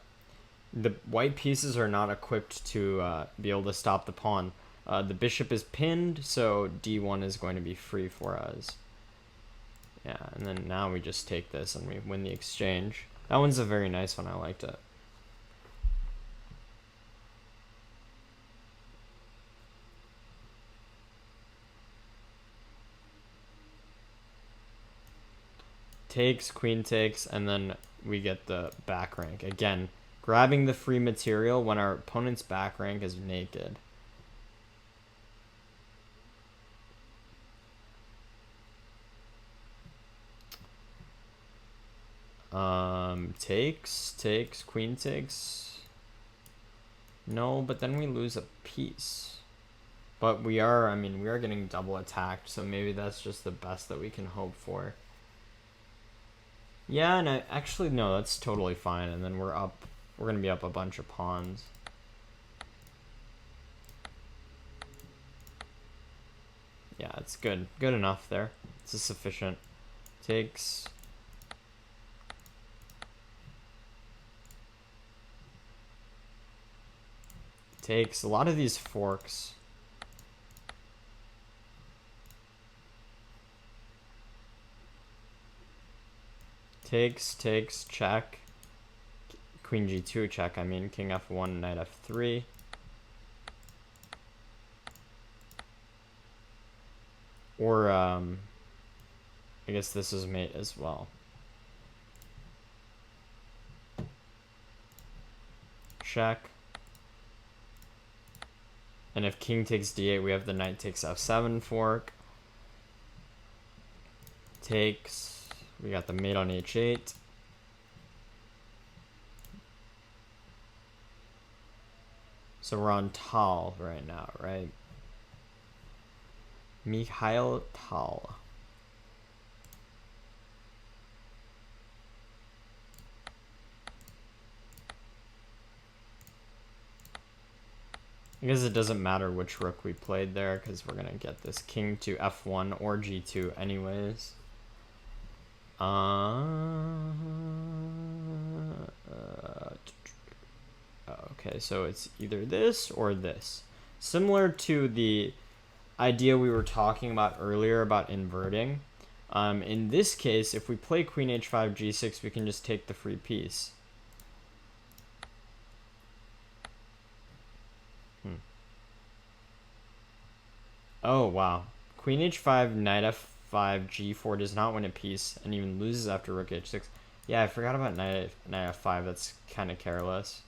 white pieces are not equipped to be able to stop the pawn. The bishop is pinned, so d1 is going to be free for us. Yeah, and then now we just take this and we win the exchange. That one's a very nice one. I liked it. Takes, queen takes, and then we get the back rank. Again, grabbing the free material when our opponent's back rank is naked. Takes, queen takes. No, but then we lose a piece. But we are getting double attacked, so maybe that's just the best that we can hope for. Yeah, and actually, no, that's totally fine. And then we're going to be up a bunch of pawns. Yeah, it's good. Good enough there. It's sufficient. Takes. Takes. A lot of these forks. Takes, check. Queen g2, check. I mean, king f1, knight f3. Or, I guess this is mate as well. Check. And if king takes d8, we have the knight takes f7 fork. Takes. We got the mate on h8. So we're on Tal right now, right? Mikhail Tal. I guess it doesn't matter which rook we played there because we're going to get this king to f1 or g2 anyways. Okay, so it's either this or this. Similar to the idea we were talking about earlier about inverting. In this case, if we play queen h5, g6, we can just take the free piece. Oh, wow. Queen h5, knight f5, g4 does not win a piece and even loses after rook h6. Yeah, I forgot about knight f5. That's kind of careless.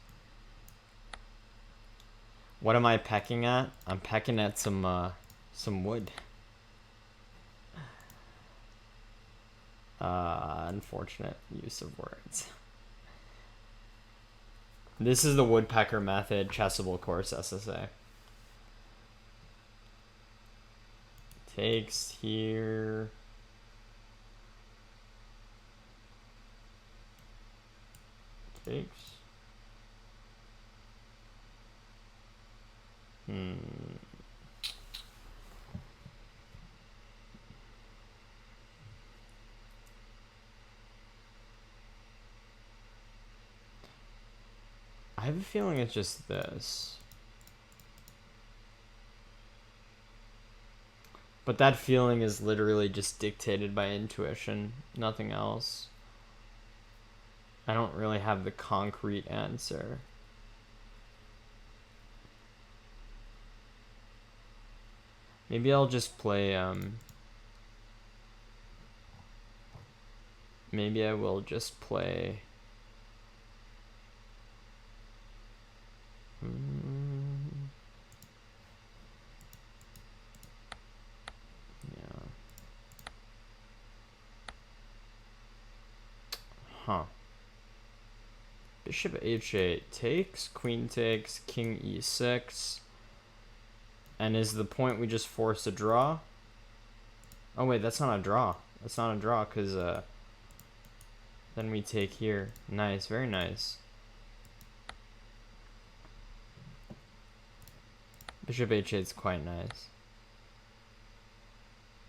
What am I pecking at? I'm pecking at some wood. Unfortunate use of words. This is the Woodpecker Method Chessable course SSA. Takes here. Takes. I have a feeling it's just this. But that feeling is literally just dictated by intuition, nothing else. I don't really have the concrete answer. Maybe I'll just play, maybe I will just play... Huh. Bishop h8 takes, queen takes, king e6. And is the point we just force a draw? Oh wait, that's not a draw. That's not a draw because then we take here. Nice, very nice. Bishop h8 is quite nice.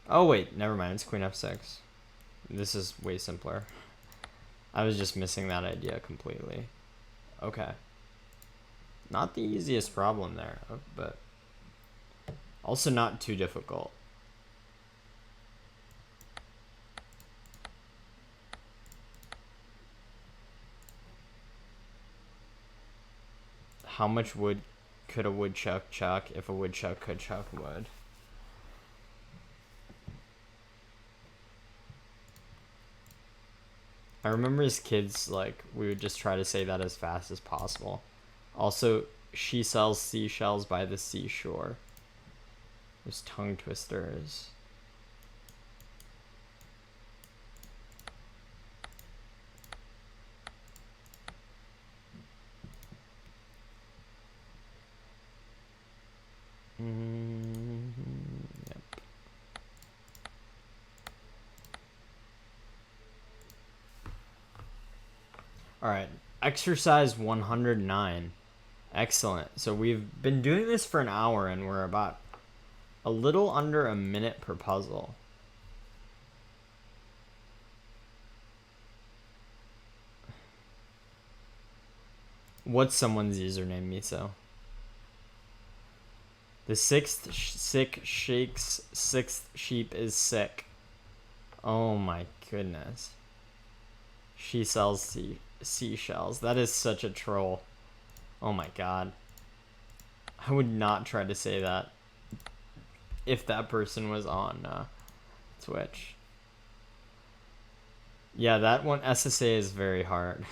Oh wait, never mind. It's queen f6. This is way simpler. I was just missing that idea completely. Okay. Not the easiest problem there, but also not too difficult. How much wood could a woodchuck chuck if a woodchuck could chuck wood? I remember as kids, like, we would just try to say that as fast as possible. Also, she sells seashells by the seashore. Those tongue twisters. Yep. All right, exercise 109. Excellent. So we've been doing this for an hour and we're about a little under a minute per puzzle. What's someone's username, Miso? The sixth sick shakes, sixth sheep is sick. Oh my goodness. She sells seashells. That is such a troll. Oh my god. I would not try to say that if that person was on Twitch. Yeah, that one SSA is very hard.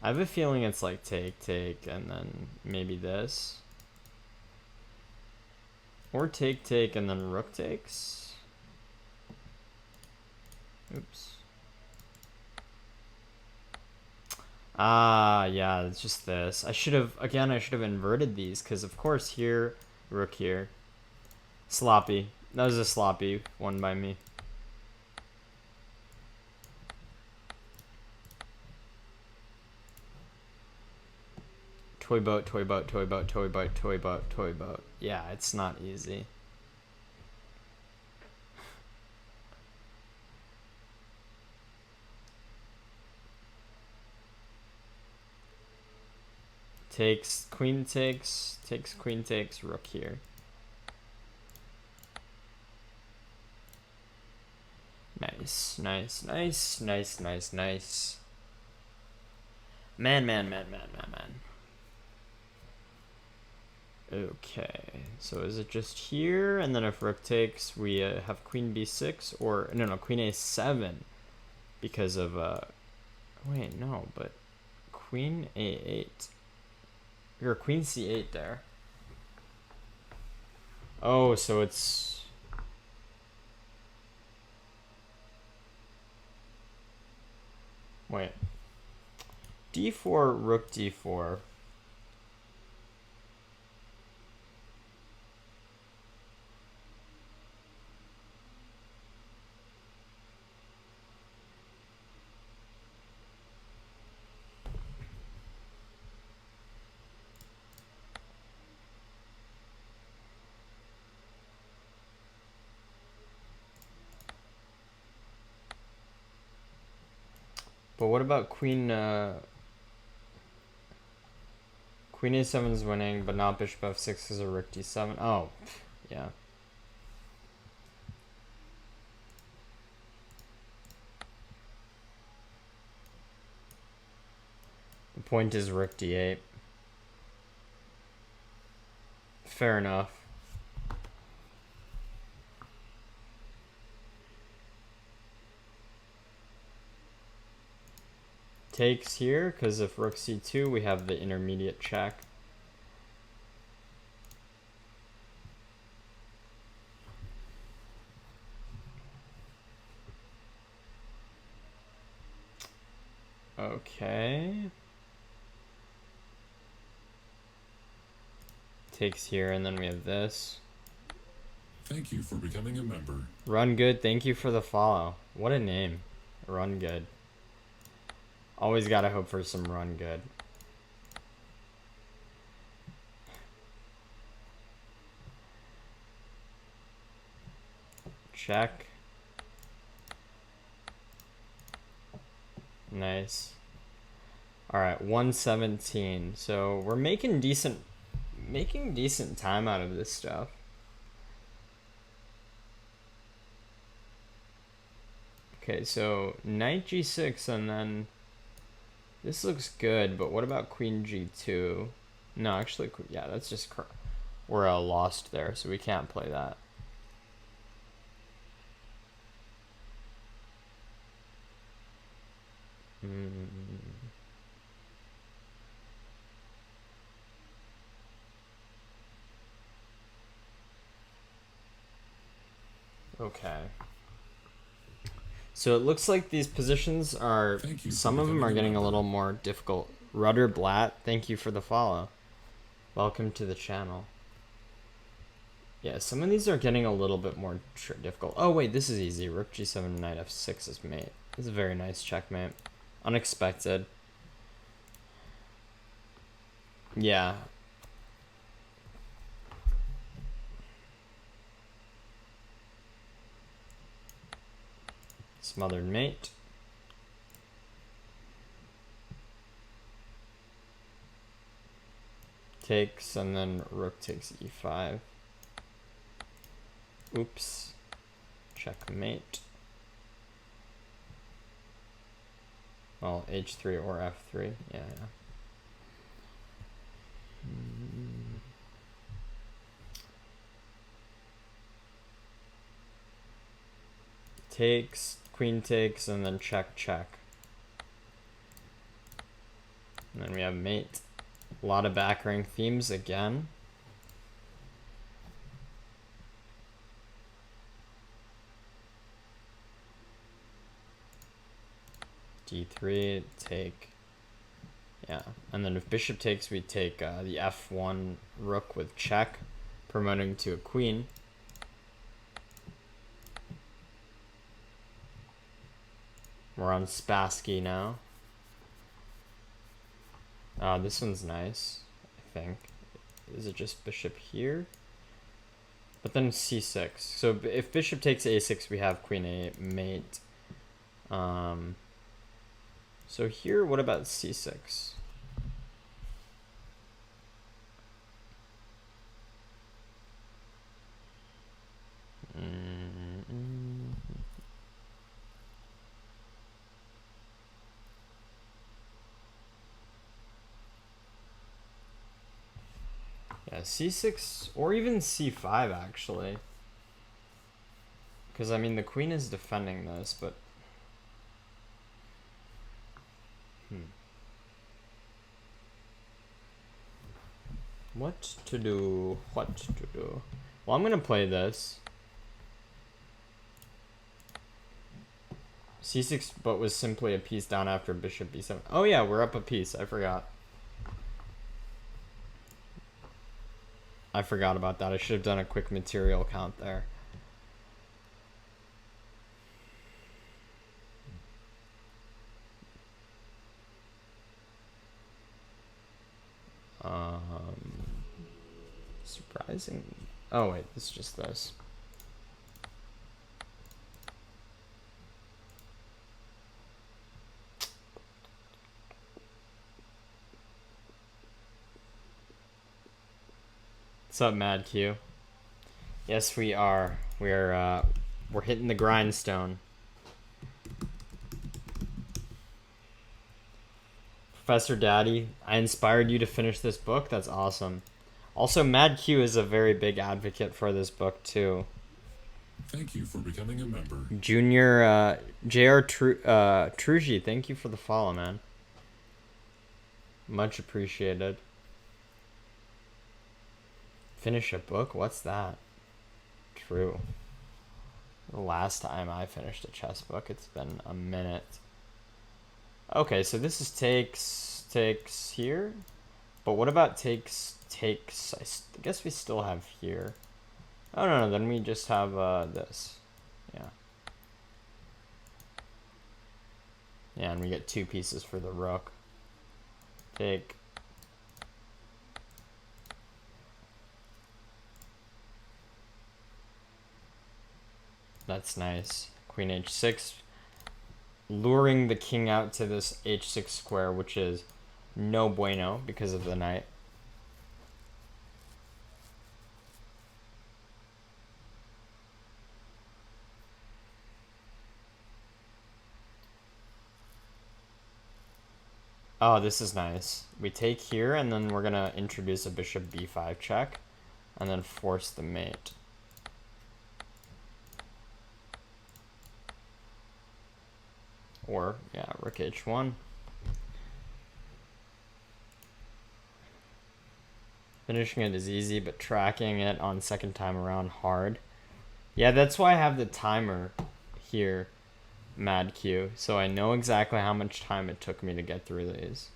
I have a feeling it's like take, and then maybe this. Or take, and then rook takes. Oops. Ah, yeah, it's just this. I should have inverted these, because of course here, rook here. Sloppy. That was a sloppy one by me. Toy boat, toy boat, toy boat, toy boat, toy boat, toy boat. Yeah, it's not easy. Takes, queen takes, queen takes, rook here. Nice, nice, nice, nice, nice, nice. Man. Okay, so is it just here? And then if rook takes, we have queen b6, or no, queen a7, because of wait, no, but queen a8, or queen c8 there. Oh, so it's wait, d4, rook d4. But what about queen queen a7 is winning, but not bishop f6 is a rook d7. Oh, yeah. The point is rook d8. Fair enough. Takes here, because if rook c2, we have the intermediate check. Okay. Takes here, and then we have this. Thank you for becoming a member. Run Good, thank you for the follow. What a name. Run Good. Always gotta hope for some Run Good. Check. Nice. Alright, 117. So we're making decent time out of this stuff. Okay, so knight g6, and then this looks good, but what about queen g2? No, actually, yeah, that's just we're lost there, so we can't play that. Okay. So it looks like these positions are, some of them are getting a little more difficult. Rudder Blatt, thank you for the follow. Welcome to the channel. Yeah, some of these are getting a little bit more difficult. Oh wait, this is easy. Rook g7, knight f6 is mate. This is a very nice checkmate. Unexpected. Yeah. Smothered mate. Takes, and then rook takes e5. Oops. Checkmate. Well, h3 or f3. Yeah. Takes, queen takes, and then check, check. And then we have mate. A lot of back rank themes again. d3, take. Yeah, and then if bishop takes, we take the f1 rook with check, promoting to a queen. We're on Spassky now. This one's nice, I think. Is it just bishop here? But then c6. So if bishop takes a6, we have queen a mate. So here, what about c6? Yeah, c6 or even c5 actually. Because I mean the queen is defending this, but what to do? What to do? Well, I'm gonna play this. c6, but was simply a piece down after bishop b7. Oh yeah, we're up a piece. I forgot. I forgot about that. I should have done a quick material count there. Surprising. Oh wait, it's just this. What's up, Mad Q? Yes, we are. We're hitting the grindstone. Professor Daddy, I inspired you to finish this book. That's awesome. Also, Mad Q is a very big advocate for this book too. Thank you for becoming a member. Junior JR Truji, thank you for the follow, man. Much appreciated. Finish a book? What's that? True. The last time I finished a chess book, it's been a minute. Okay, so this is takes here. But what about takes? I guess we still have here. Oh, no, then we just have this. Yeah. Yeah, and we get 2 pieces for the rook. Take. That's nice. Queen h6. Luring the king out to this h6 square, which is no bueno because of the knight. Oh, this is nice. We take here, and then we're going to introduce a bishop b5 check, and then force the mate. Or, yeah, rook h1. Finishing it is easy, but tracking it on second time around hard. Yeah, that's why I have the timer here, Mad Q, so I know exactly how much time it took me to get through these.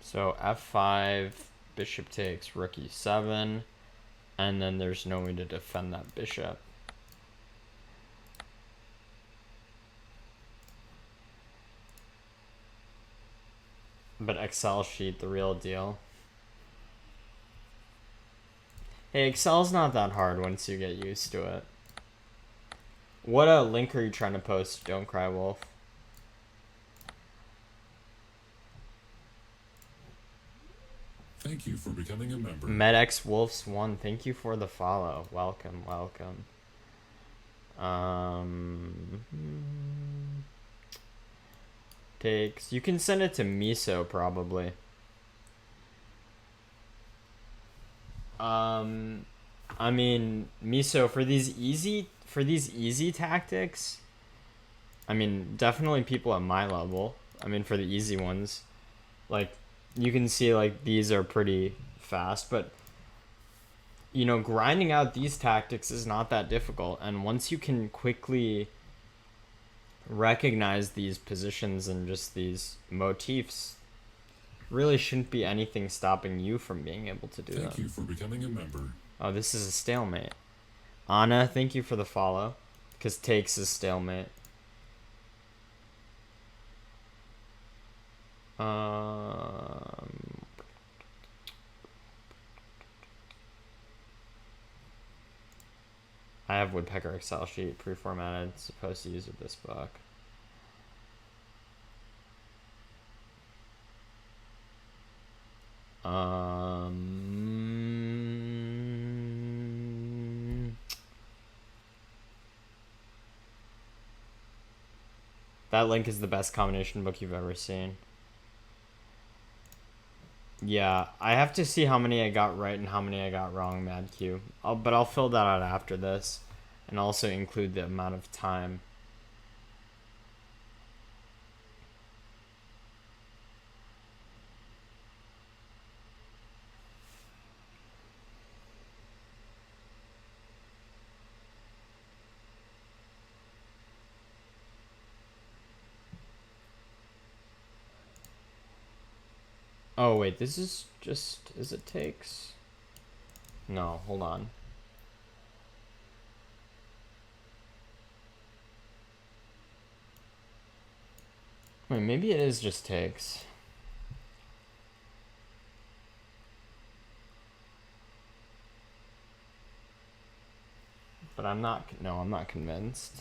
So f5, bishop takes, rook e7, and then there's no way to defend that bishop. But Excel sheet, the real deal. Hey, Excel's not that hard once you get used to it. What link are you trying to post? Don't cry, Wolf. Thank you for becoming a member. MedX Wolfs 1, thank you for the follow. Welcome, welcome. Takes. You can send it to Miso probably. I mean, Miso, for these easy tactics, I mean, definitely people at my level. I mean, for the easy ones, like you can see like these are pretty fast, but you know, grinding out these tactics is not that difficult, and once you can quickly recognize these positions and just these motifs, really shouldn't be anything stopping you from being able to do that. Thank you for becoming a member. Oh, this is a stalemate. Anna, thank you for the follow, because takes is stalemate. I have Woodpecker Excel sheet pre-formatted, supposed to use with this book. That link is the best combination book you've ever seen. Yeah, I have to see how many I got right and how many I got wrong, Mad Q. But I'll fill that out after this, and also include the amount of time. Oh wait, this is just, is it takes? No, hold on. Wait, maybe it is just takes. But I'm not convinced.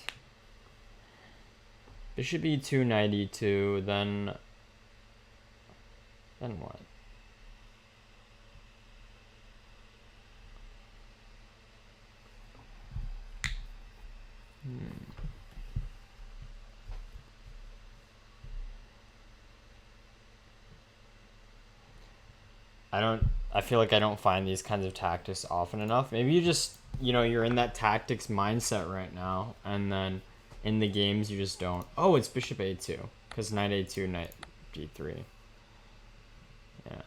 Bishop e2, knight e2, then what? I feel like I don't find these kinds of tactics often enough. Maybe you just, you know, you're in that tactics mindset right now, and then In the games, you just don't. Oh, it's bishop a2. Because knight a2, knight g3. Yeah.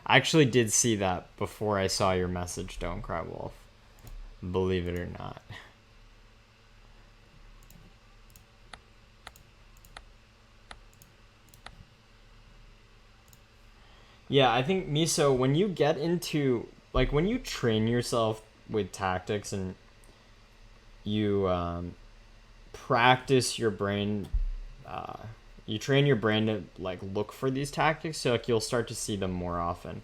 I actually did see that before I saw your message, Don't Cry Wolf. Believe it or not. Yeah, I think, Miso, when you get into, like, when you train yourself with tactics and you practice your brain, you train your brain to, like, look for these tactics, so, like, you'll start to see them more often.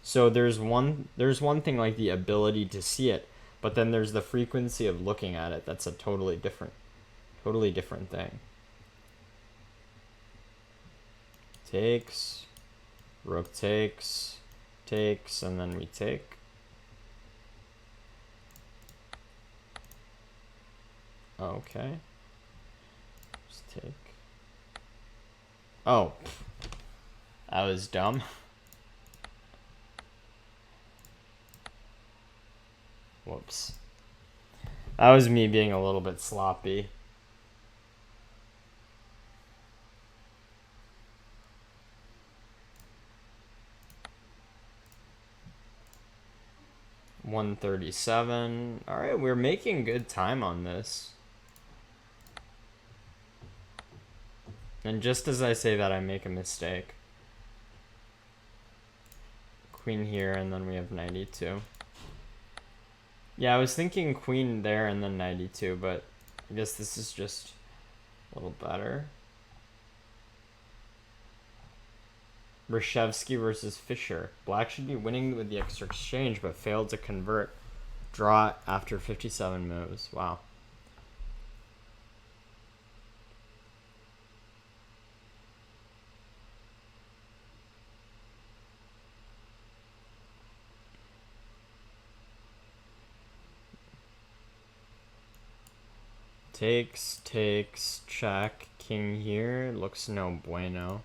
So there's one thing, like, the ability to see it, but then there's the frequency of looking at it. That's a totally different thing. Takes, rook takes, and then we take. Okay. Just take. Oh. That was dumb. Whoops. That was me being a little bit sloppy. $137. All right, we're making good time on this. And just as I say that, I make a mistake. Queen here, and then we have 92. Yeah, I was thinking queen there and then 92, but I guess this is just a little better. Reshevsky versus Fischer. Black should be winning with the extra exchange, but failed to convert. Draw after 57 moves. Wow. Takes, check, king here. Looks no bueno.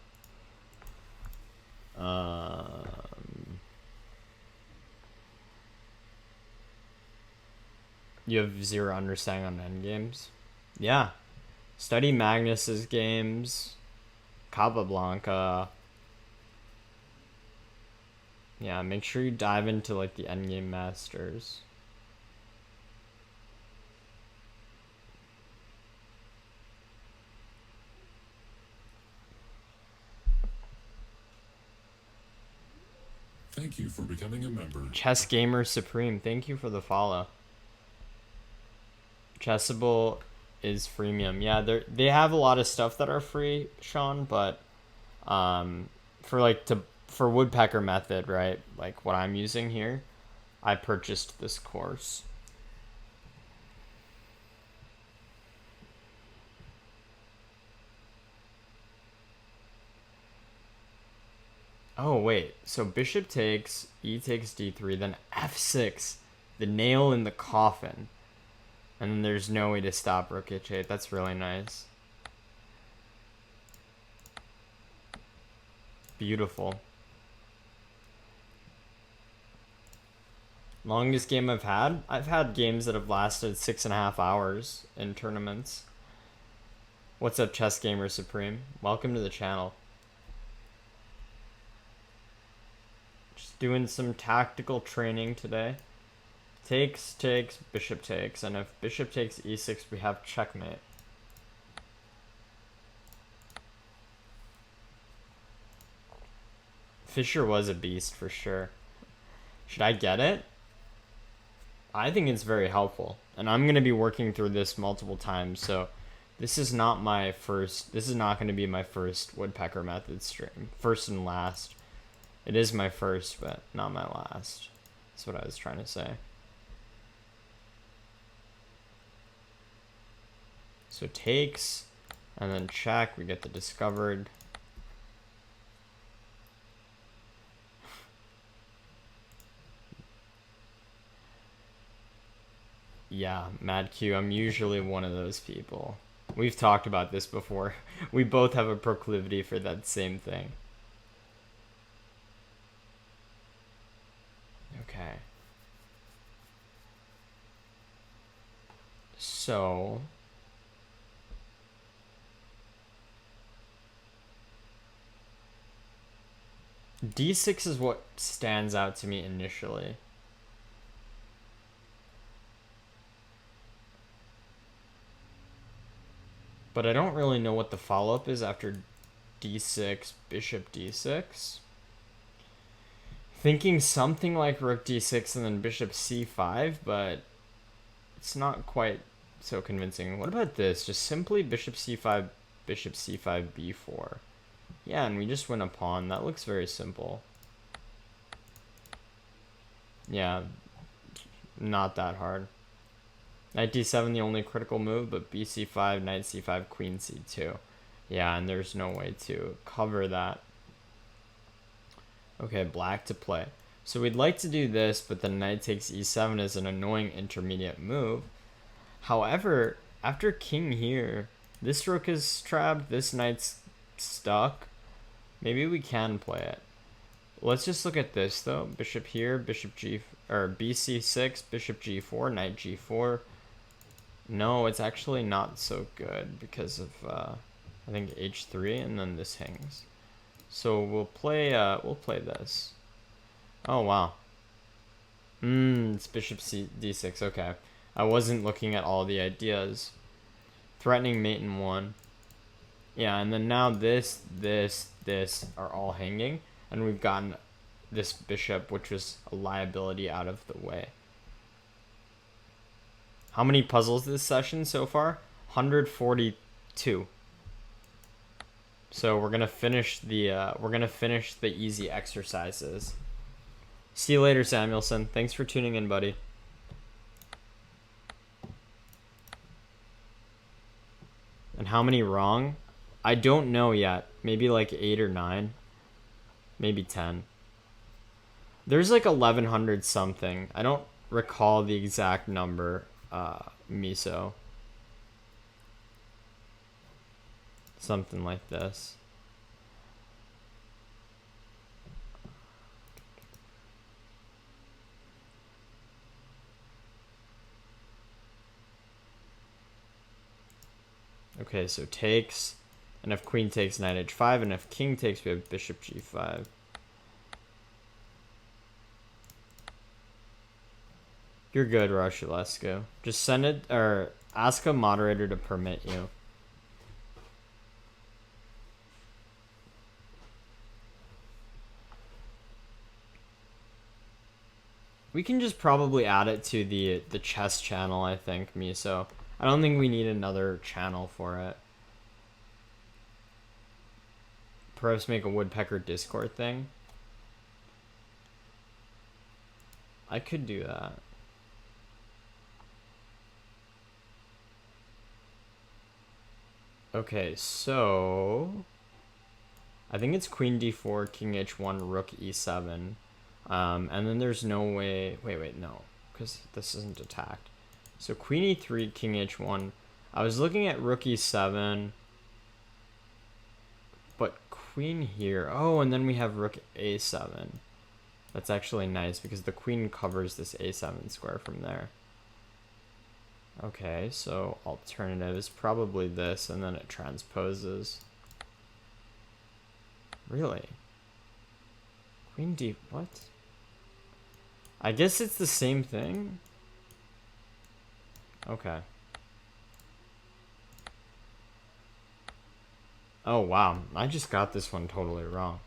You have zero understanding on endgames? Yeah. Study Magnus's games. Capablanca. Yeah, make sure you dive into, like, the endgame masters. Thank you for becoming a member. Chess Gamer Supreme, thank you for the follow. Chessable is freemium. Yeah, they have a lot of stuff that are free, Sean, but for Woodpecker Method, right? Like what I'm using here, I purchased this course. Oh, wait. So bishop takes, e takes d3, then f6. The nail in the coffin. And then there's no way to stop rook h8. That's really nice. Beautiful. Longest game I've had? I've had games that have lasted 6.5 hours in tournaments. What's up, Chess Gamer Supreme? Welcome to the channel. Just doing some tactical training today. Takes, bishop takes, and if bishop takes e6, we have checkmate. Fischer was a beast for sure. Should I get it? I think it's very helpful, and I'm going to be working through this multiple times, so this is not going to be my first Woodpecker Method stream. First and last. It is my first, but not my last. That's what I was trying to say. So takes, and then check, we get the discovered. Yeah, Mad Q, I'm usually one of those people. We've talked about this before. We both have a proclivity for that same thing. Okay. So D6 is what stands out to me initially. But I don't really know what the follow-up is after D6, bishop D6. Thinking something like rook D6 and then bishop C5, but it's not quite so convincing. What about this? Just simply bishop C5, B4. Yeah, and we just win a pawn. That looks very simple. Yeah, not that hard. Knight D7, the only critical move, but BC5, Knight C5, Queen C2. Yeah, and there's no way to cover that. Okay, black to play. So we'd like to do this, but the knight takes E7 is an annoying intermediate move. However, after king here, this rook is trapped, this knight's stuck. Maybe we can play it. Let's just look at this though. Bishop here, bishop G or BC6, bishop G4, knight G4. No, it's actually not so good because of I think H3 and then this hangs. So we'll play this. Oh wow. It's bishop D6. Okay. I wasn't looking at all the ideas. Threatening mate in 1. Yeah, and then now this are all hanging, and we've gotten this bishop, which was a liability, out of the way. How many puzzles this session so far? 142. So we're gonna finish the easy exercises. See you later, Samuelson. Thanks for tuning in, buddy. And how many wrong? I don't know yet. Maybe like 8 or 9. Maybe 10. There's like 1100 something. I don't recall the exact number, Miso. Something like this. Okay, so takes, and if queen takes, knight h5, and if king takes, we have bishop g5. You're good, Rushulescu. Just send it, or ask a moderator to permit you. We can just probably add it to the chess channel, I think, Miso. I don't think we need another channel for it. Perhaps make a Woodpecker Discord thing. I could do that. Okay, so I think it's queen d4, king h1, rook e7. And then there's no way... Wait, no. Because this isn't attacked. So queen e3, king h1. I was looking at rook e7. But queen here... Oh, and then we have rook a7. That's actually nice because the queen covers this a7 square from there. Okay, so alternative is probably this, and then it transposes. Really? Queen d... What? I guess it's the same thing? Okay. Oh, wow. I just got this one totally wrong.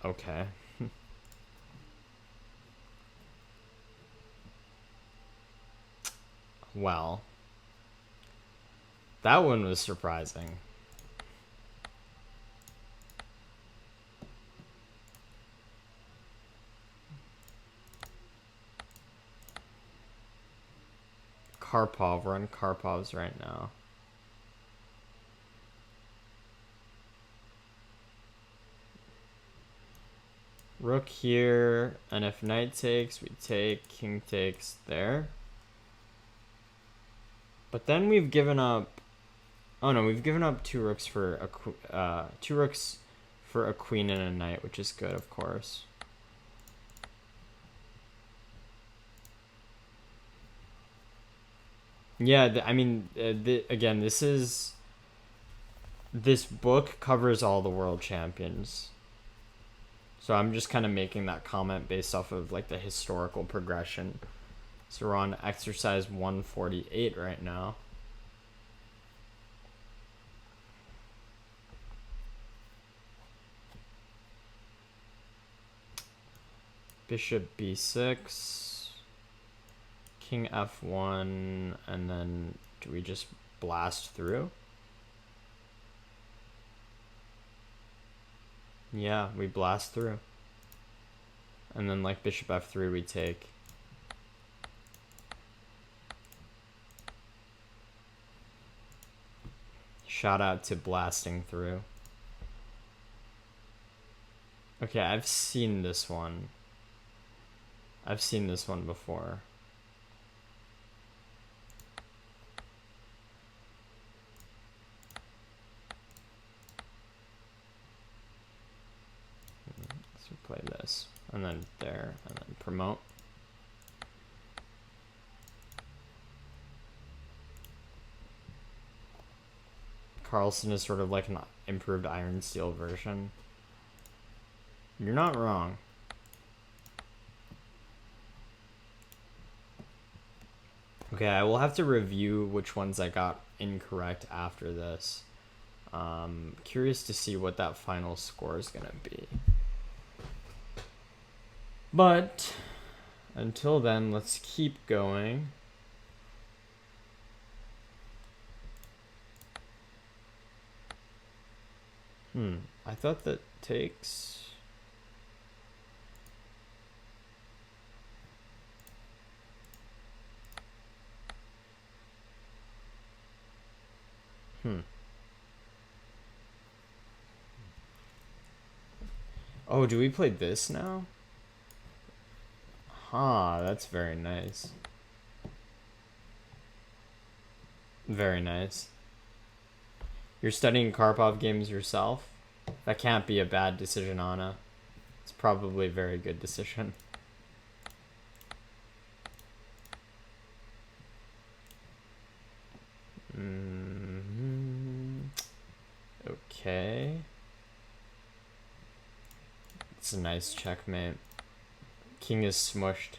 Okay. Well, that one was surprising. Karpov, we're on Karpov's right now. Rook here, and if knight takes, we take, king takes there. But then we've given up... Oh no, we've given up two rooks for a queen and a knight, which is good, of course. Yeah, I mean, again, this book covers all the world champions. So I'm just kind of making that comment based off of like the historical progression. So we're on exercise 148 right now. Bishop b6, king f1, and then do we just blast through? Yeah, we blast through. And then like bishop f3 we take. Shout out to blasting through. Okay, I've seen this one. I've seen this one before. So play this, and then there, and then promote. Carlsen is sort of like an improved iron steel version. You're not wrong. Okay, I will have to review which ones I got incorrect after this. Curious to see what that final score is gonna be. But until then, let's keep going. I thought that takes... Oh, do we play this now? Huh, that's very nice. Very nice. You're studying Karpov games yourself? That can't be a bad decision, Anna. It's probably a very good decision. Okay. It's a nice checkmate. King is smushed.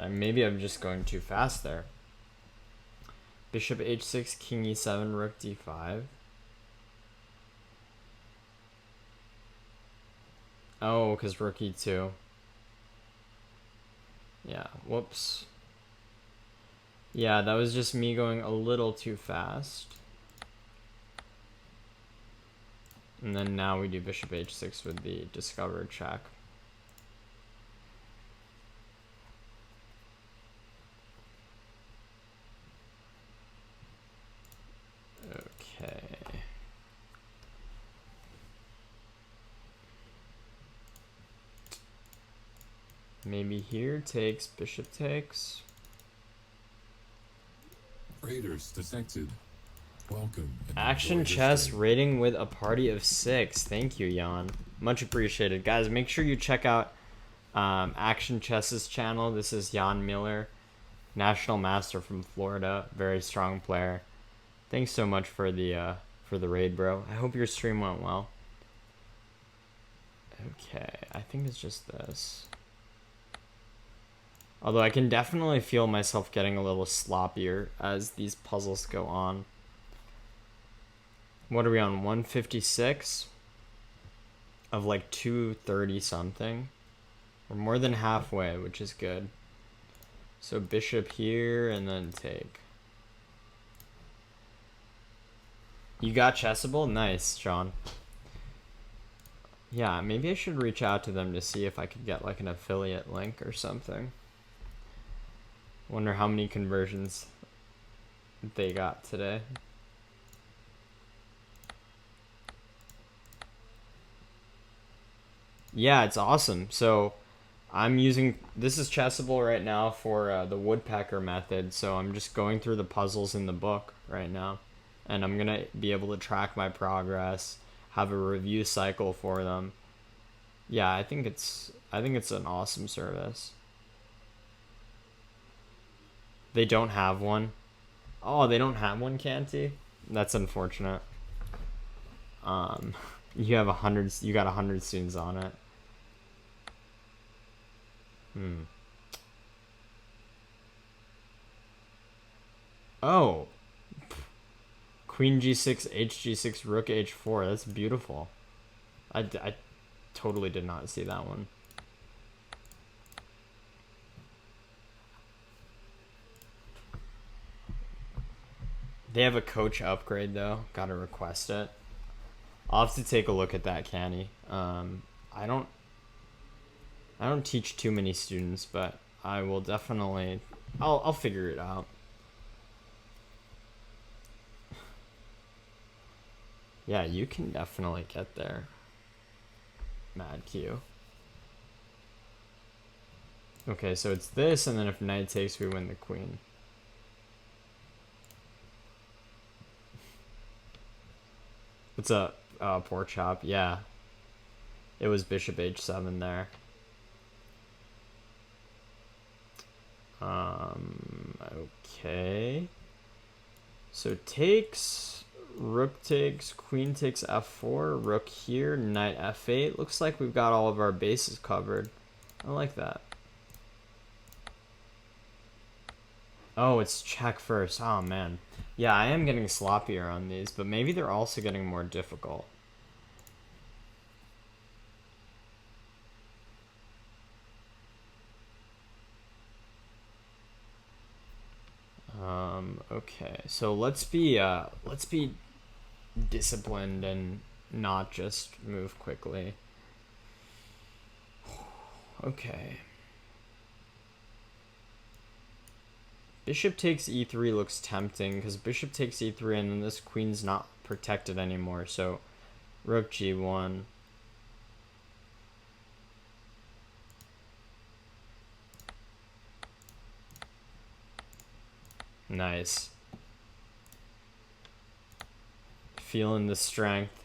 Maybe I'm just going too fast there. Bishop h6, king e7, rook d5. Oh, because rook e2. Yeah, whoops. Yeah, that was just me going a little too fast. And then now we do bishop h6 with the discovered check. Okay. Maybe here takes, bishop takes. Raiders detected. Welcome. Action chess rating with a party of 6. Thank you, Jan. Much appreciated. Guys, make sure you check out Action Chess's channel. This is Jan Miller, National Master from Florida. Very strong player. Thanks so much for the raid, bro. I hope your stream went well. Okay, I think it's just this. Although I can definitely feel myself getting a little sloppier as these puzzles go on. What are we on? 156 of like 230 something. We're more than halfway, which is good. So bishop here and then take. You got Chessable? Nice, Sean. Yeah, maybe I should reach out to them to see if I could get like an affiliate link or something. Wonder how many conversions they got today. Yeah, it's awesome. So I'm using, this is Chessable right now for the Woodpecker Method. So I'm just going through the puzzles in the book right now. and I'm gonna be able to track my progress, have a review cycle for them. Yeah, I think it's an awesome service. They don't have one. Oh, they don't have one, Canty? That's unfortunate. You have 100. You got 100 students on it. Oh, Queen G6, HG6, Rook H4. That's beautiful. I totally did not see that one. They have a coach upgrade though. Gotta request it. I'll have to take a look at that, Canny. I don't teach too many students, but I will definitely. I'll figure it out. Yeah, you can definitely get there. Mad Q. Okay, so it's this, and then if knight takes, we win the queen. What's up, pork chop? Yeah. It was bishop h7 there. Okay. So takes, rook takes, queen takes f4, rook here, knight f8. Looks like we've got all of our bases covered. I like that. Oh, it's check first. Oh, man. Yeah, I am getting sloppier on these, but maybe they're also getting more difficult. Okay, so let's be disciplined and not just move quickly. Okay. Bishop takes e3 looks tempting because bishop takes e3 and then this queen's not protected anymore. So rook g1. Nice. Feeling the strength.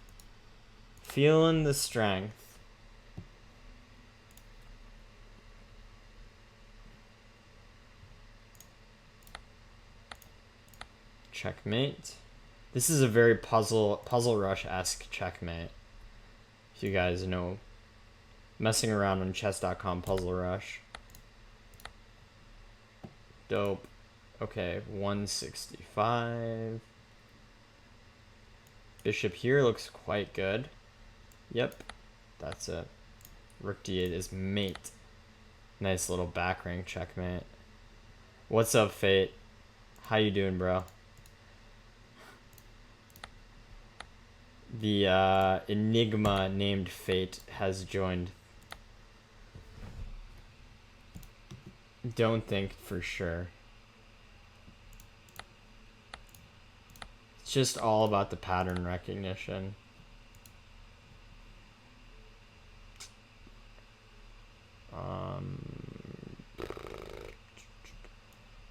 Feeling the strength. Checkmate. This is a very puzzle rush-esque checkmate. If you guys know, messing around on chess.com puzzle rush. Dope. Okay, 165. Bishop here looks quite good. Yep, that's it. Rook d8 is mate. Nice little back rank checkmate. What's up, Fate? How you doing, bro? The enigma named Fate has joined. Don't think for sure. It's just all about the pattern recognition.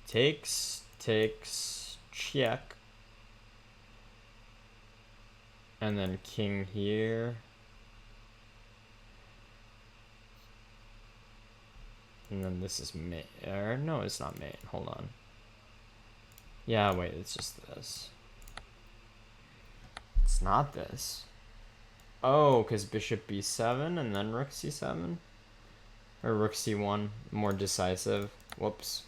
Takes, check. And then king here. And then this is mate. Or no, it's not mate. Hold on. Yeah, wait, it's just this. It's not this. Oh, because bishop b7 and then rook c7? Or rook c1, more decisive. Whoops.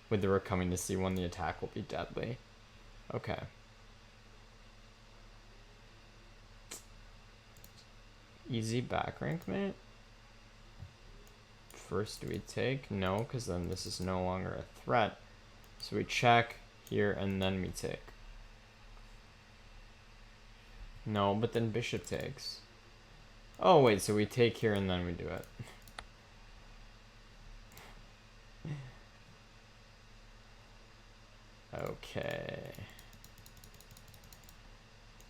With the rook coming to c1, the attack will be deadly. Okay. Easy back rank, mate. First, do we take? No, because then this is no longer a threat. So we check here and then we take. No, but then bishop takes. Oh, wait, so we take here and then we do it. Okay.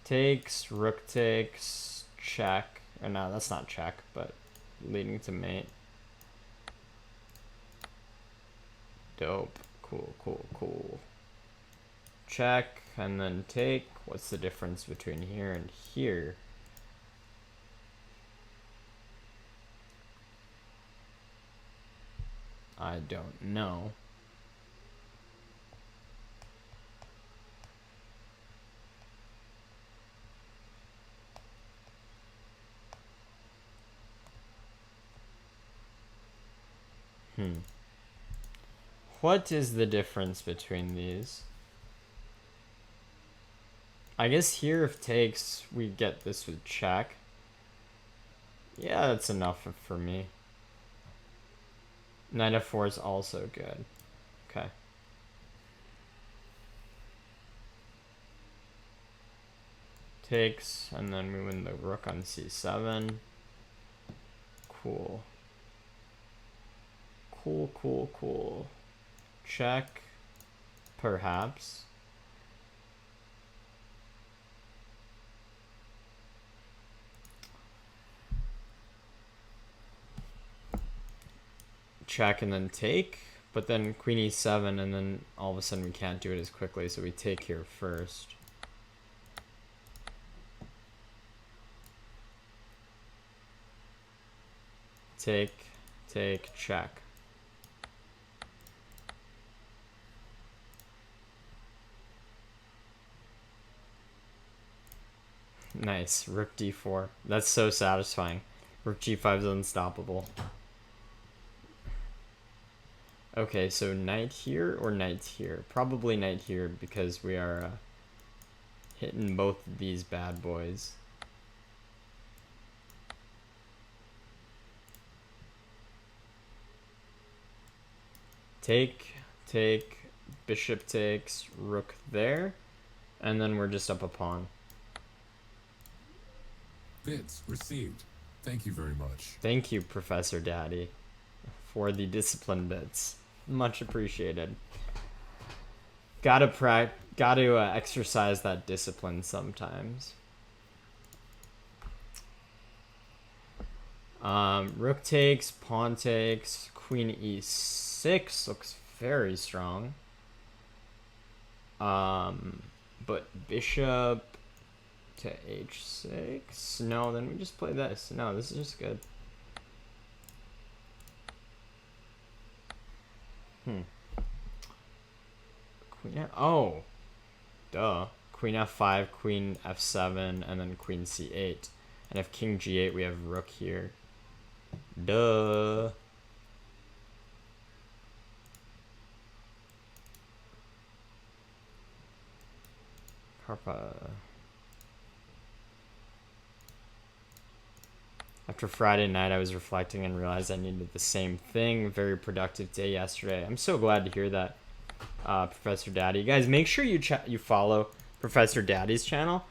Takes, rook takes, check. Or no, that's not check, but leading to mate. Dope. Cool. check, and then take. What's the difference between here and here? I don't know. What is the difference between these? I guess here if takes, we get this with check. Yeah, that's enough for me. Knight f4 is also good. Okay. Takes, and then we win the rook on c7. Cool. Cool, cool, cool. Check, perhaps. Check and then take, but then queen e7, and then all of a sudden we can't do it as quickly, so we take here first. Take, take, check. Nice, rook d4. That's so satisfying. Rook g5 is unstoppable. Okay, so knight here or knight here? Probably knight here because we are hitting both of these bad boys. Take, take, bishop takes, rook there, and then we're just up a pawn. Bits received. Thank you very much. Thank you, Professor Daddy, for the discipline bits. Much appreciated. Gotta exercise that discipline sometimes. Rook takes, pawn takes, queen e6 looks very strong. But bishop to h6. No, then we just play this. No, this is just good. Queen oh, duh. Queen f5, queen f7, and then queen c8. And if king g8, we have rook here. Duh. Carpa. After Friday night, I was reflecting and realized I needed the same thing. Very productive day yesterday. I'm so glad to hear that, Professor Daddy. Guys, make sure you follow Professor Daddy's channel.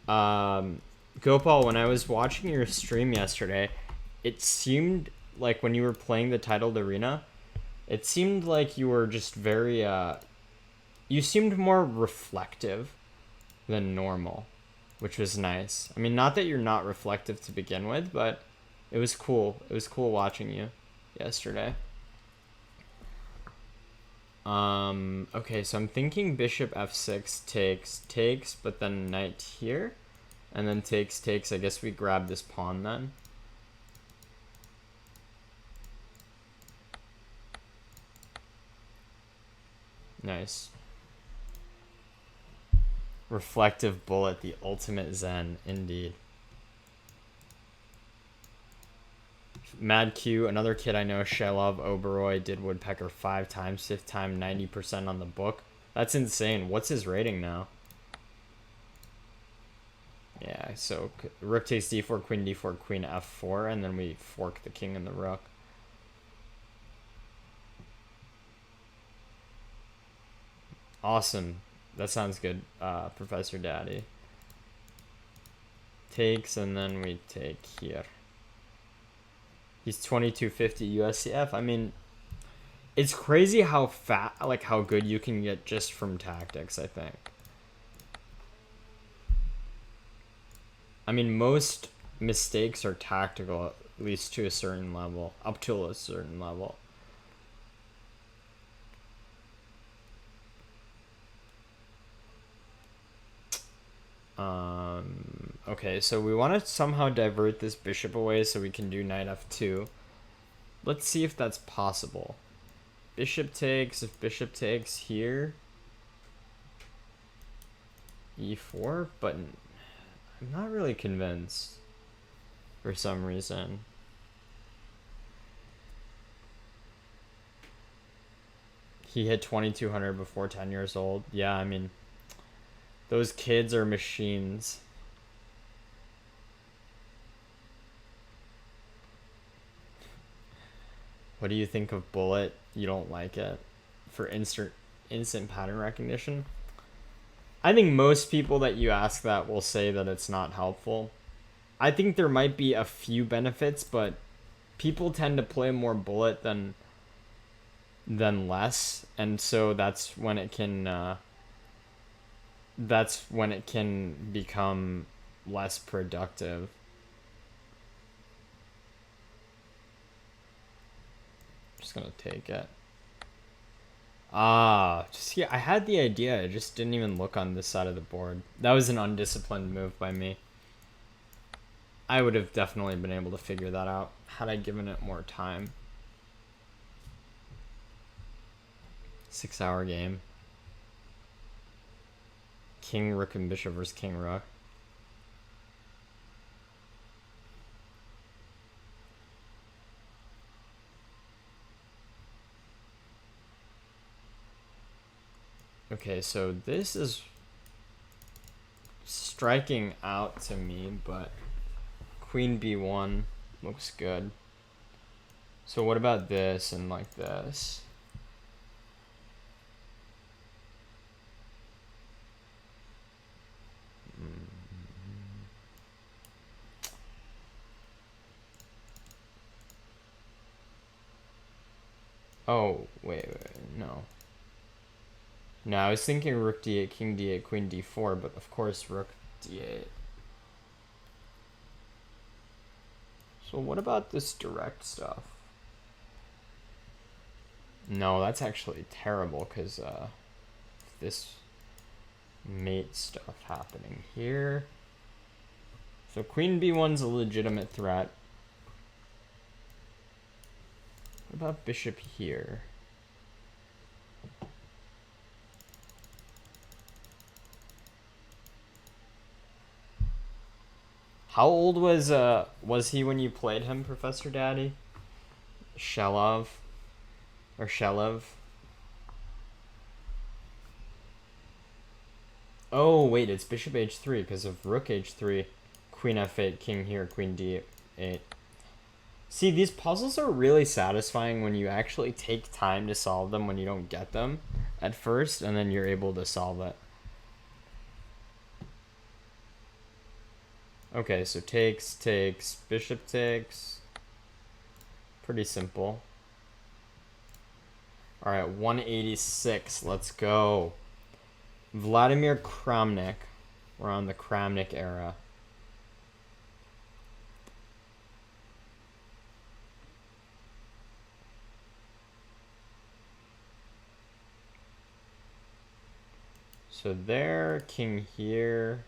Gopal, when I was watching your stream yesterday, it seemed like when you were playing the titled arena, it seemed like you were just very, you seemed more reflective than normal, which was nice. I mean, not that you're not reflective to begin with, but it was cool. It was cool watching you yesterday. Okay, so I'm thinking bishop f6 takes, but then knight here, and then takes. I guess we grab this pawn then. Nice. Reflective bullet, the ultimate zen, indeed. Mad Q, another kid I know, Shelov Oberoi, did Woodpecker 5 times, 5th time, 90% on the book. That's insane. What's his rating now? Yeah, so rook takes d4, queen f4, and then we fork the king and the rook. Awesome. That sounds good, Professor Daddy. Takes, and then we take here. He's 2250 USCF. I mean, it's crazy how how good you can get just from tactics, I think. I mean, most mistakes are tactical, at least to a certain level, up to a certain level. Okay, so we want to somehow divert this bishop away so we can do knight f2. Let's see if that's possible. Bishop takes, if bishop takes here, e4, but I'm not really convinced for some reason. He hit 2200 before 10 years old. Yeah, I mean, those kids are machines. What do you think of bullet? You don't like it for instant pattern recognition? I think most people that you ask that will say that it's not helpful. I think there might be a few benefits, but people tend to play more bullet than less, and so that's when it can become less productive. Just gonna take it. See, I had the idea, I just didn't even look on this side of the board. That was an undisciplined move by me. I would have definitely been able to figure that out had I given it more time. 6-hour game. King, rook, and bishop versus king, rook. Okay, so this is striking out to me, but queen b1 looks good. So what about this and like this? Oh, wait, no. No, I was thinking rook d8, king d8, queen d4, but of course rook d8. So what about this direct stuff? No, that's actually terrible, because this mate stuff happening here. So queen b1's a legitimate threat. What about bishop here? How old was he when you played him, Professor Daddy? Shelev? Or Shelev? Oh, wait, it's bishop h3 because of rook h3, queen f8, king here, queen d8. See, these puzzles are really satisfying when you actually take time to solve them when you don't get them at first, and then you're able to solve it. Okay, so takes, bishop takes. Pretty simple. Alright, 186, let's go. Vladimir Kramnik. We're on the Kramnik era. So there, king here.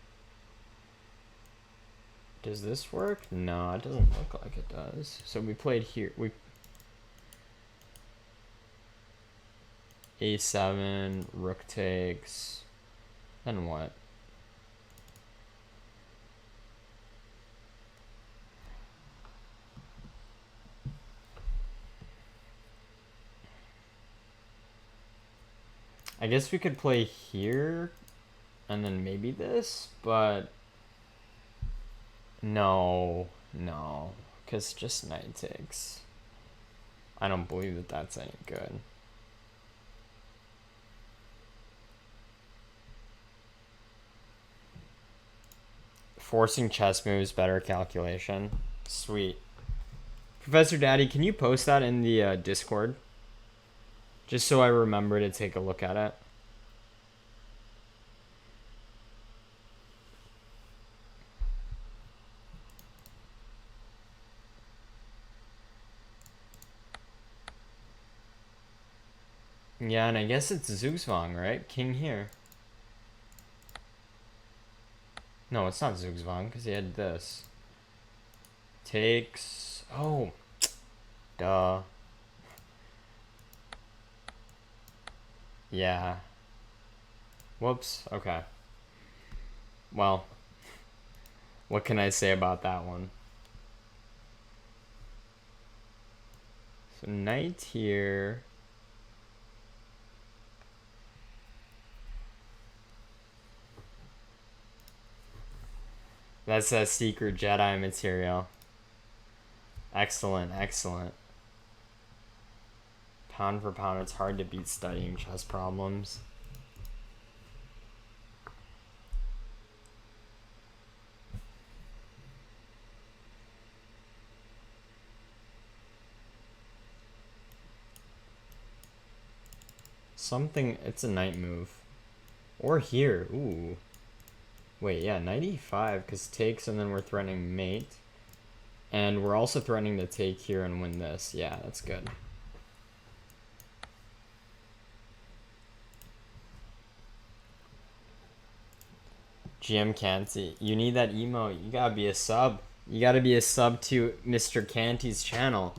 Does this work? No, it doesn't look like it does. So we played here. We a7, rook takes. Then what? I guess we could play here and then maybe this, but no, because just knight takes. I don't believe that that's any good. Forcing chess moves, better calculation. Sweet. Professor Daddy, can you post that in the Discord? Just so I remember to take a look at it. Yeah, and I guess it's Zugzwang, right? King here. No, it's not Zugzwang, because he had this. Takes... Oh. Duh. Yeah. Whoops. Okay. Well, what can I say about that one? So knight here. That's a secret Jedi material. Excellent, excellent. Pound for pound, it's hard to beat studying chess problems. Something, it's a knight move. Or here, ooh. Wait, yeah, knight e5, because takes and then we're threatening mate. And we're also threatening to take here and win this. Yeah, that's good. GM Canty, you need that emote. You gotta be a sub. You gotta be a sub to Mr. Canty's channel.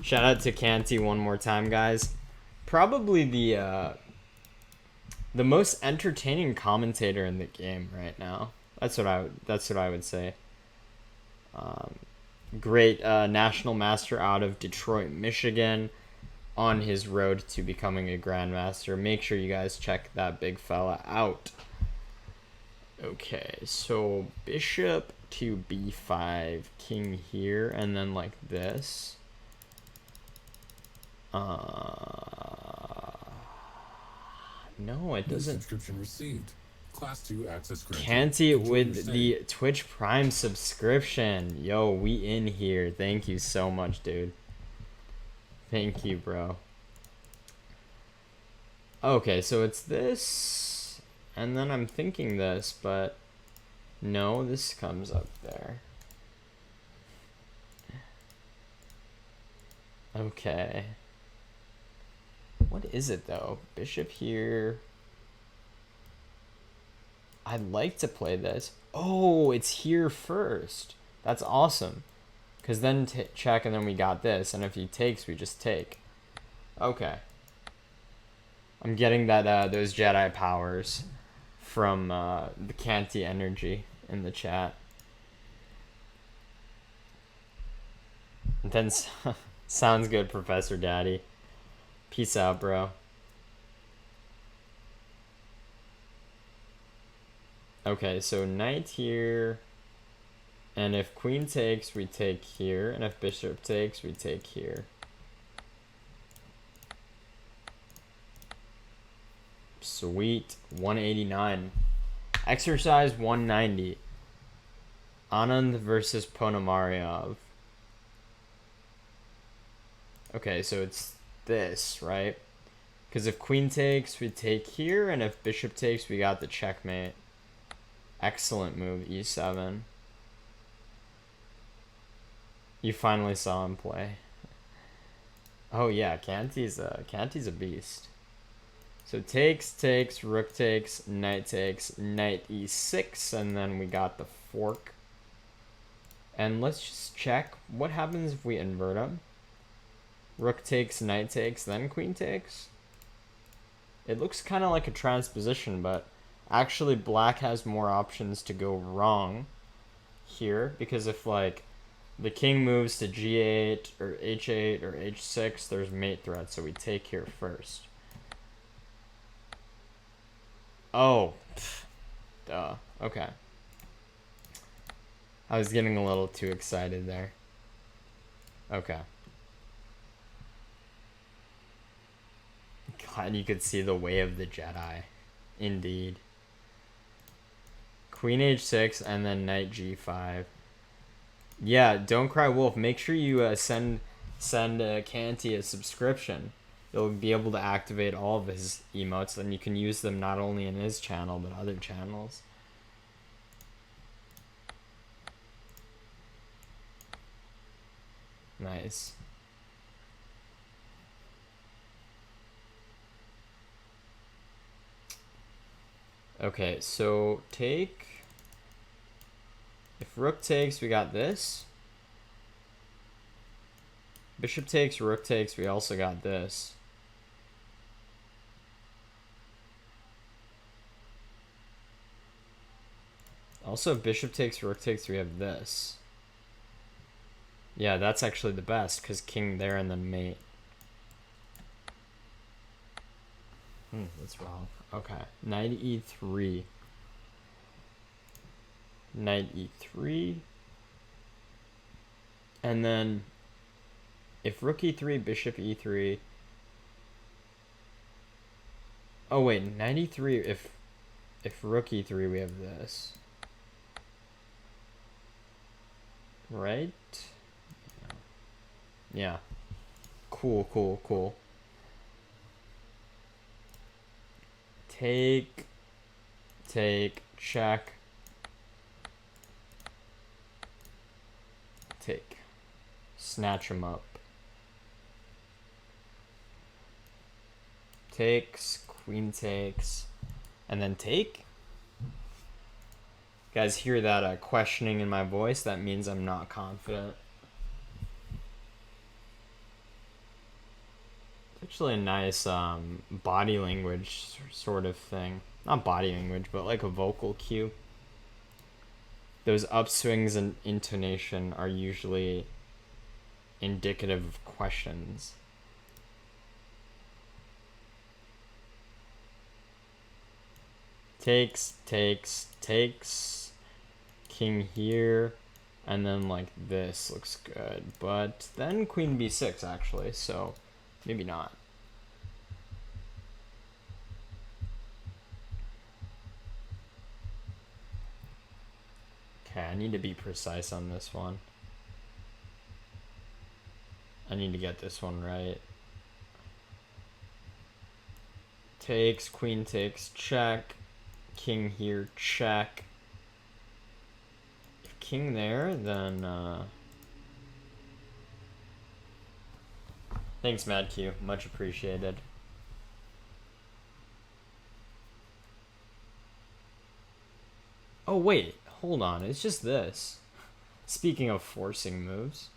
Shout out to Canty one more time, guys. Probably the most entertaining commentator in the game right now. That's what I would say. Great national master out of Detroit, Michigan, on his road to becoming a grandmaster. Make sure you guys check that big fella out. Okay, so bishop to b5, king here, and then like this. No, it doesn't. Subscription received. Class 2 access granted. Canty Continue with to the Twitch Prime subscription. Yo, we in here. Thank you so much, dude. Thank you, bro. Okay, so it's this, and then I'm thinking this, but no, this comes up there. Okay. What is it, though? Bishop here. I'd like to play this. Oh, it's here first. That's awesome. Because then check, and then we got this. And if he takes, we just take. Okay. I'm getting that those Jedi powers from the Canty energy in the chat. And then sounds good, Professor Daddy. Peace out, bro. Okay, so knight here. And if queen takes, we take here. And if bishop takes, we take here. Sweet. 189. Exercise 190. Anand versus Ponomaryov. Okay, so it's this, right? Because if queen takes, we take here. And if bishop takes, we got the checkmate. Excellent move, e7. You finally saw him play. Oh yeah, Canty's a beast. So takes, rook takes, knight knight e6, and then we got the fork. And let's just check what happens if we invert him. Rook takes, knight takes, then queen takes. It looks kind of like a transposition, but actually black has more options to go wrong here, because if like the king moves to g8 or h8 or h6, there's mate threat, so we take here first. Oh, duh. Okay. I was getting a little too excited there. Okay. God, you could see the way of the Jedi. Indeed. Queen h6 and then knight g5. Yeah, Don't Cry Wolf. Make sure you send Canty a subscription. You'll be able to activate all of his emotes, and you can use them not only in his channel but other channels. Nice. Okay, so take If rook takes, we got this. Bishop takes, rook takes, we also got this. Also, if bishop takes, rook takes, we have this. Yeah, that's actually the best, because king there and then mate. That's wrong. Okay, knight e3. Knight e3. And then, if rook e3, bishop e3. Oh wait, knight e3, if rook e3, we have this. Right? Yeah. Cool, cool, cool. Take, check. Take. Snatch him up. Takes, queen takes, and then take. Guys, hear that questioning in my voice? That means I'm not confident. It's actually a nice body language sort of thing. Not body language, but like a vocal cue. Those upswings and intonation are usually indicative of questions. Takes, takes, takes. King here, and then like this looks good, but then queen b6 actually, so maybe not. Okay, I need to be precise on this one. I need to get this one right. Takes, queen takes, check. King here, check. If king there, then thanks, MadQ. Much appreciated. Oh wait, hold on. It's just this. Speaking of forcing moves.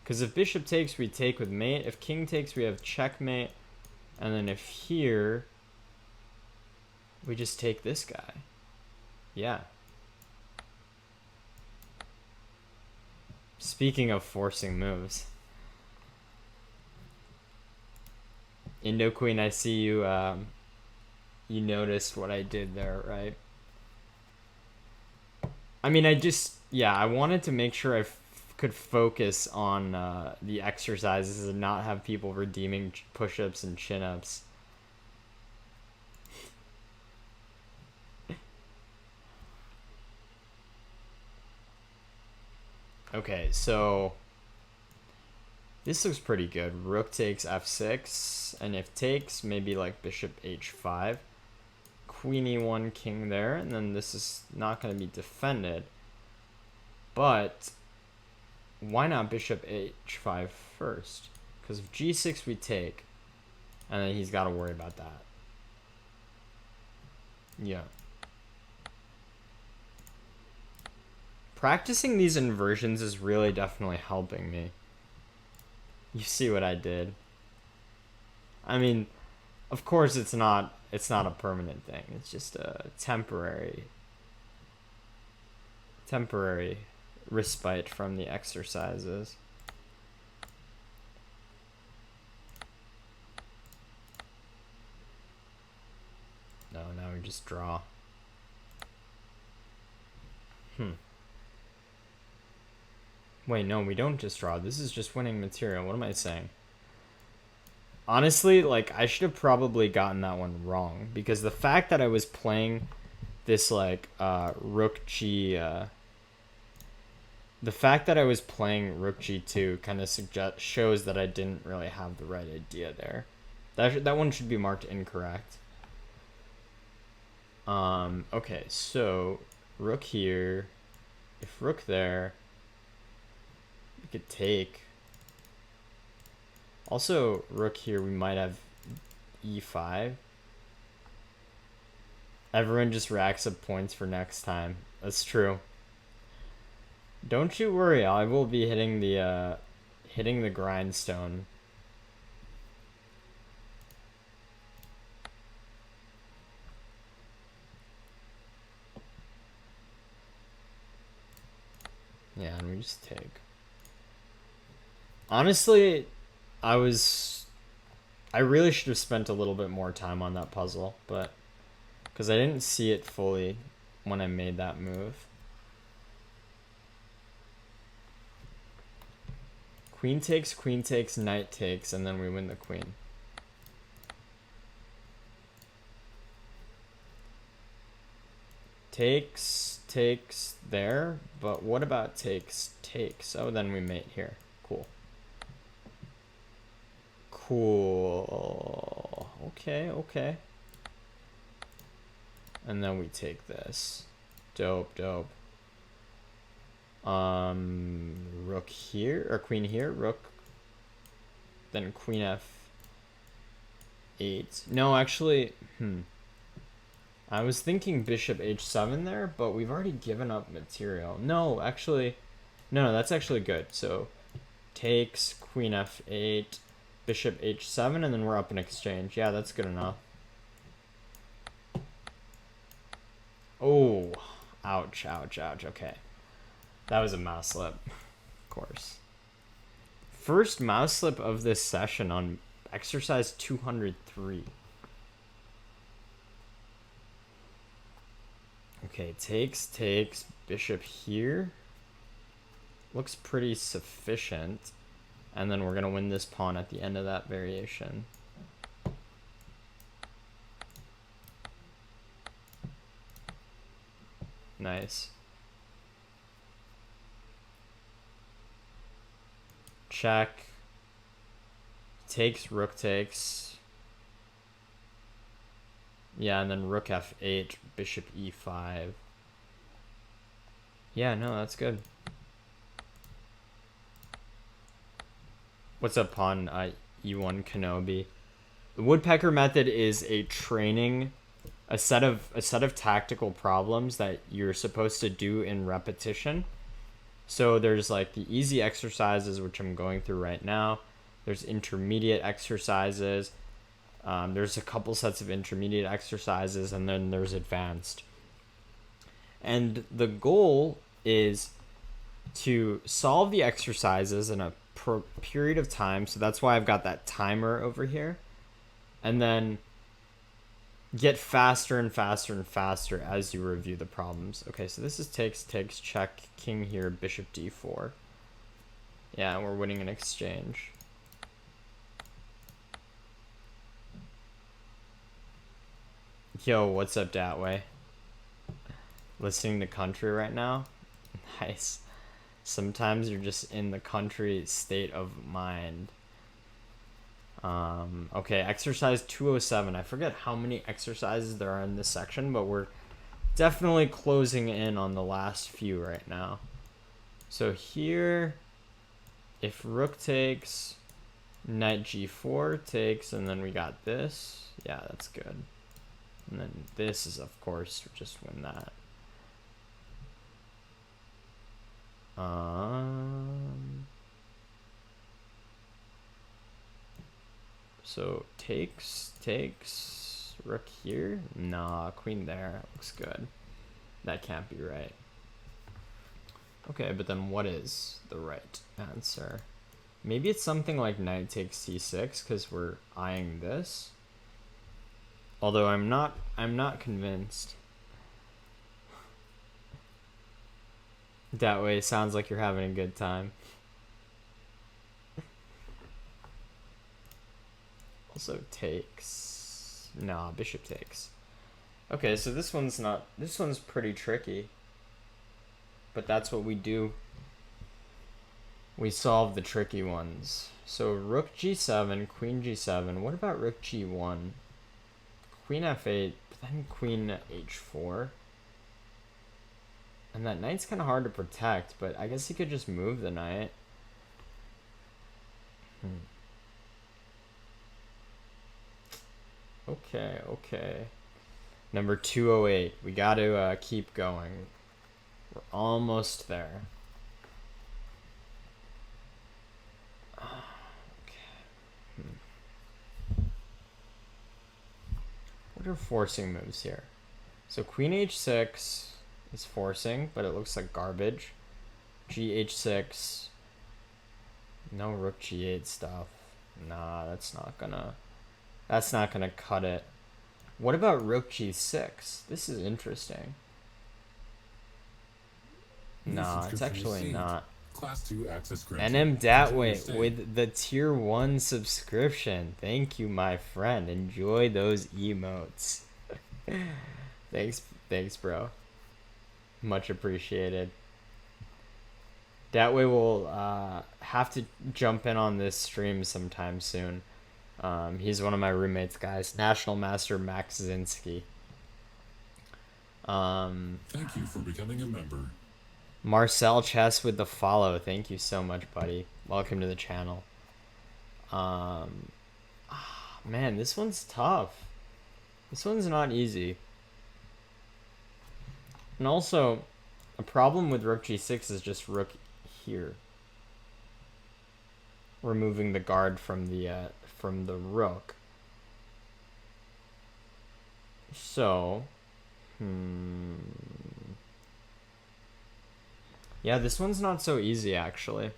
Because if bishop takes, we take with mate. If king takes, we have checkmate. And then if here, we just take this guy. Yeah. Speaking of forcing moves. Indo Queen, I see you, you noticed what I did there, right? I mean, I wanted to make sure I could focus on the exercises and not have people redeeming push-ups and chin-ups. Okay, so this looks pretty good. Rook takes f6, and if takes, maybe like bishop h5. Queen e1, king there, and then this is not going to be defended. But why not bishop h5 first? Because if g6 we take, and then he's got to worry about that. Yeah. Practicing these inversions is really definitely helping me. You see what I did? I mean, of course it's not a permanent thing. It's just a temporary respite from the exercises. No, now we just draw. Wait, no, we don't just draw. This is just winning material. What am I saying? Honestly, like, I should have probably gotten that one wrong, because the fact that I was playing this, like, rook g, the fact that I was playing rook g2 kind of shows that I didn't really have the right idea there. That one should be marked incorrect. Okay, so rook here. If rook there, we could take. Also, rook here, we might have e5. Everyone just racks up points for next time. That's true. Don't you worry, I will be hitting the grindstone. Yeah, and we just take. Honestly, I really should have spent a little bit more time on that puzzle, but because I didn't see it fully when I made that move. Queen takes, knight takes, and then we win the queen. Takes there, but what about takes? Oh, then we mate here. Cool. Cool. Okay. And then we take this. Dope. Rook here, or queen here, rook. Then queen f8. No, actually, I was thinking bishop h7 there, but we've already given up material. No, actually, no, that's actually good. So takes, queen f8, bishop h7, and then we're up in exchange. Yeah, that's good enough. Oh, ouch. Okay. That was a mouse slip, of course. First mouse slip of this session on exercise 203. Okay, takes, bishop here. Looks pretty sufficient. And then we're going to win this pawn at the end of that variation. Nice. Check. Takes, rook takes. Yeah, and then rook f8, bishop e5. Yeah, no, that's good. What's up, pawn e1 Kenobi? The Woodpecker Method is a set of tactical problems that you're supposed to do in repetition. So there's like the easy exercises, which I'm going through right now. There's intermediate exercises. There's a couple sets of intermediate exercises, and then there's advanced. And the goal is to solve the exercises in a period of time. So that's why I've got that timer over here. And then get faster and faster as you review the problems. Okay, so this is takes, check, king here, bishop d4. Yeah, we're winning an exchange. Yo, what's up, Datway? Listening to country right now? Nice. Sometimes you're just in the country state of mind. Okay, exercise 207. I forget how many exercises there are in this section, but we're definitely closing in on the last few right now. So here, if rook takes, knight g4 takes, and then we got this. Yeah, that's good. And then this is, of course, just win that. So takes, rook here. Nah, queen there. Looks good. That can't be right. Okay, but then what is the right answer? Maybe it's something like knight takes c6 because we're eyeing this. Although I'm not convinced. That way, it sounds like you're having a good time. Also takes. Nah, bishop takes. Okay, so this one's pretty tricky. But that's what we do. We solve the tricky ones. So rook g7, queen g7. What about rook g1? Queen f8, but then queen h4. And that knight's kind of hard to protect, but I guess he could just move the knight. Okay. Number 208. We got to keep going. We're almost there. What are forcing moves here? So queen h6 is forcing, but it looks like garbage. Gh6. No rook g8 stuff. Nah, that's not gonna cut it. What about rook g6? This is interesting. Nah, it's actually not. Class 2 access granted. NM Datway with the tier 1 subscription. Thank you, my friend. Enjoy those emotes. Thanks, bro. Much appreciated. Datway will have to jump in on this stream sometime soon. He's one of my roommates, guys. National Master Max Zinski. Thank you for becoming a member. Marcel Chess with the follow. Thank you so much, buddy. Welcome to the channel. Man, this one's tough. This one's not easy. And also, a problem with rook g6 is just rook here. Removing the guard from the rook. So, yeah, this one's not so easy, actually.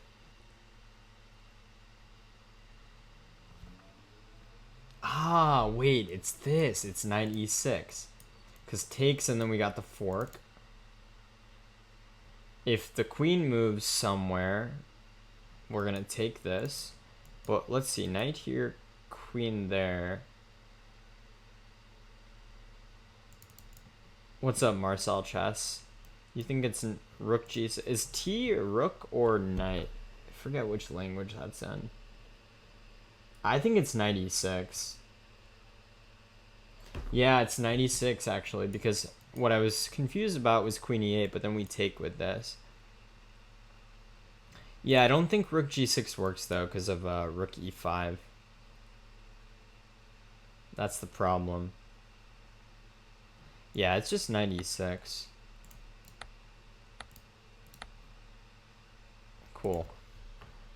Ah, wait, it's this. It's knight e6. Because takes, and then we got the fork. If the queen moves somewhere, we're going to take this. But let's see, knight here, queen there. What's up, Marcel Chess? You think it's rook g6? Is T rook or knight? I forget which language that's in. I think it's knight e6. Yeah, it's knight e6 actually, because what I was confused about was queen e8, but then we take with this. Yeah, I don't think rook g6 works though because of rook e5. That's the problem. Yeah, it's just knight e6. Cool.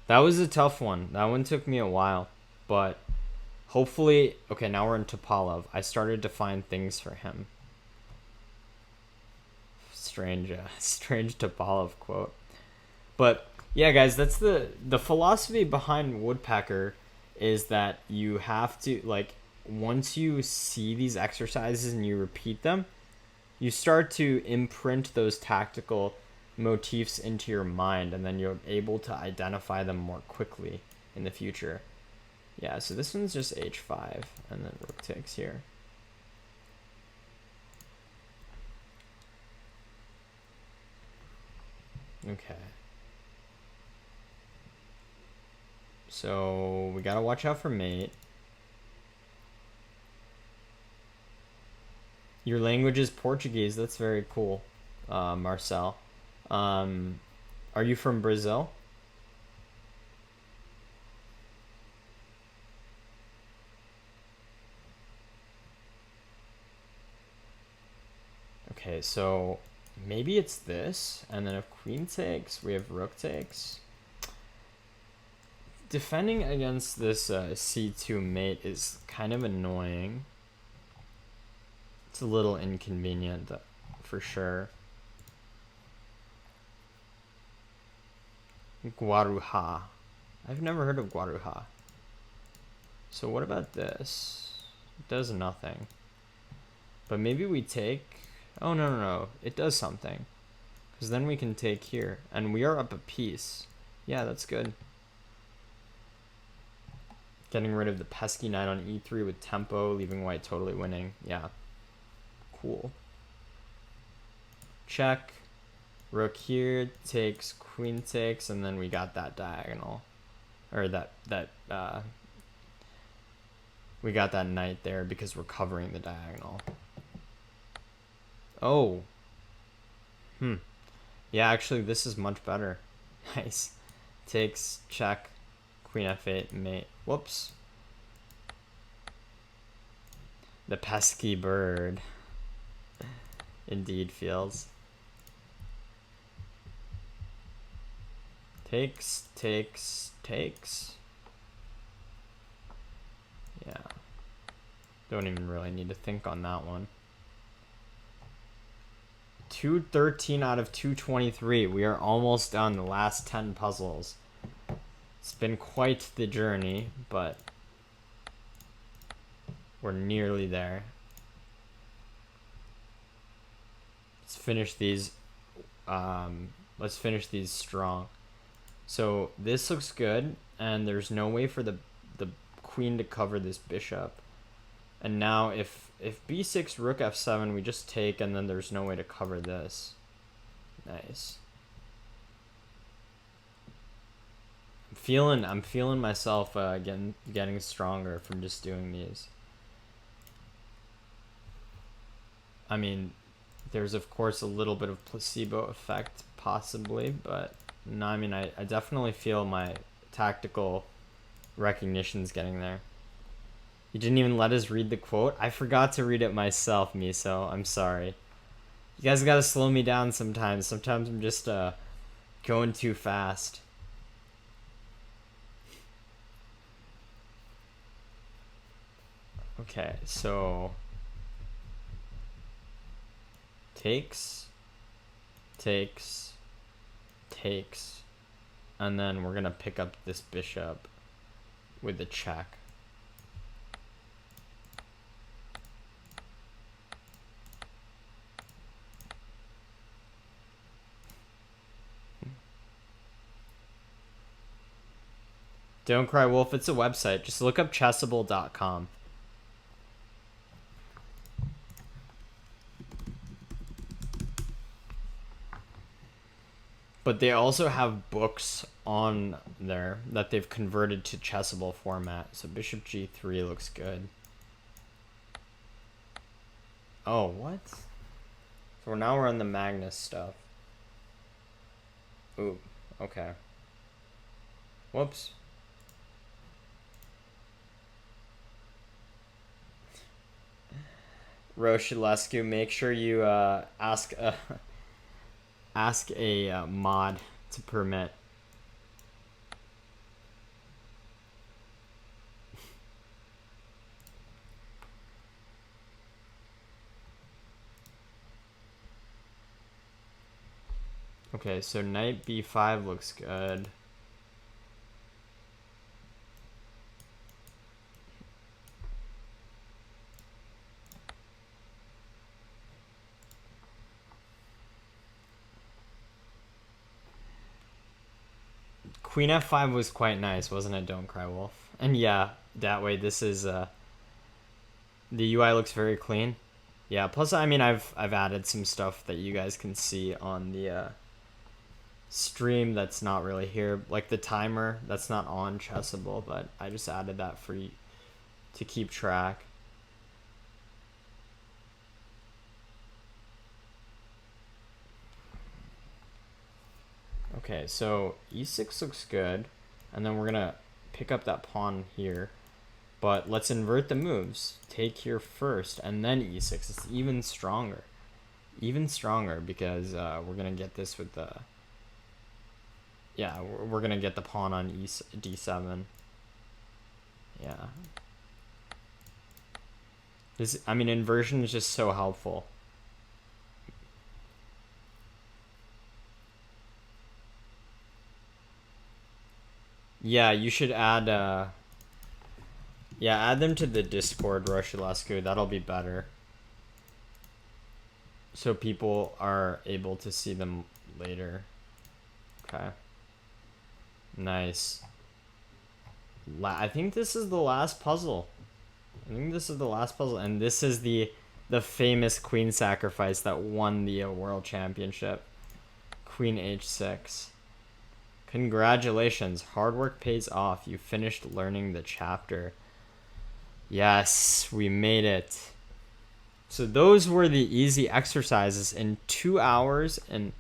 That was a tough one. That one took me a while, but hopefully... Okay, now we're in Topalov. I started to find things for him. Strange Topalov quote. But yeah, guys, that's the philosophy behind Woodpecker is that you have to, like, once you see these exercises and you repeat them, you start to imprint those tactical motifs into your mind, and then you're able to identify them more quickly in the future. Yeah, so this one's just h5, and then rook takes here. Okay. So we gotta watch out for mate. Your language is Portuguese. That's very cool, Marcel. Are you from Brazil? Okay, so maybe it's this, and then if queen takes, we have rook takes. Defending against this c2 mate is kind of annoying. It's a little inconvenient, for sure. Guaruha. I've never heard of Guaruha. So what about this? It does nothing. But maybe we take... Oh, no. It does something. Because then we can take here. And we are up a piece. Yeah, that's good. Getting rid of the pesky knight on e3 with tempo, leaving white totally winning. Yeah. Cool. Check. Rook here, takes, queen takes, and then we got that diagonal. Or we got that knight there because we're covering the diagonal. Oh. Yeah, actually, this is much better. Nice. Takes, check, queen f8, mate. Whoops. The pesky bird. Indeed feels. Takes. Yeah. Don't even really need to think on that one. 213 out of 223. We are almost done the last 10 puzzles. It's been quite the journey, but we're nearly there. Let's finish these. Let's finish these strong. So this looks good, and there's no way for the queen to cover this bishop. And now if b6, rook f7, we just take, and then there's no way to cover this. Nice. I'm feeling myself getting stronger from just doing these. I mean, there's of course a little bit of placebo effect possibly, but no, I mean I definitely feel my tactical recognition's getting there. You didn't even let us read the quote? I forgot to read it myself, Miso. I'm sorry. You guys gotta slow me down sometimes. Sometimes I'm just going too fast. Okay, so takes, and then we're gonna pick up this bishop with the check. Don't Cry Wolf, it's a website. Just look up chessable.com. But they also have books on there that they've converted to Chessable format. So bishop g3 looks good. Oh, what? So now we're on the Magnus stuff. Ooh, okay. Whoops. Roshilescu, make sure you ask a mod to permit. Okay, so knight b5 looks good. Queen f5 was quite nice, wasn't it? Don't Cry Wolf. And yeah, that way this is the UI looks very clean. Yeah, plus I mean I've added some stuff that you guys can see on the stream that's not really here, like the timer that's not on Chessable, but I just added that for you to keep track. Okay, so e6 looks good, and then we're gonna pick up that pawn here, but let's invert the moves. Take here first, and then e6. It's even stronger because we're gonna get this with the we're gonna get the pawn on d7. Yeah, this, I mean, inversion is just so helpful. Yeah, you should add add them to the Discord, Roshilescu. That'll be better. So people are able to see them later. Okay. Nice. I think this is the last puzzle. And this is the famous queen sacrifice that won the world championship. Queen h6. Congratulations, hard work pays off. You finished learning the chapter. Yes, we made it. So those were the easy exercises in 2 hours and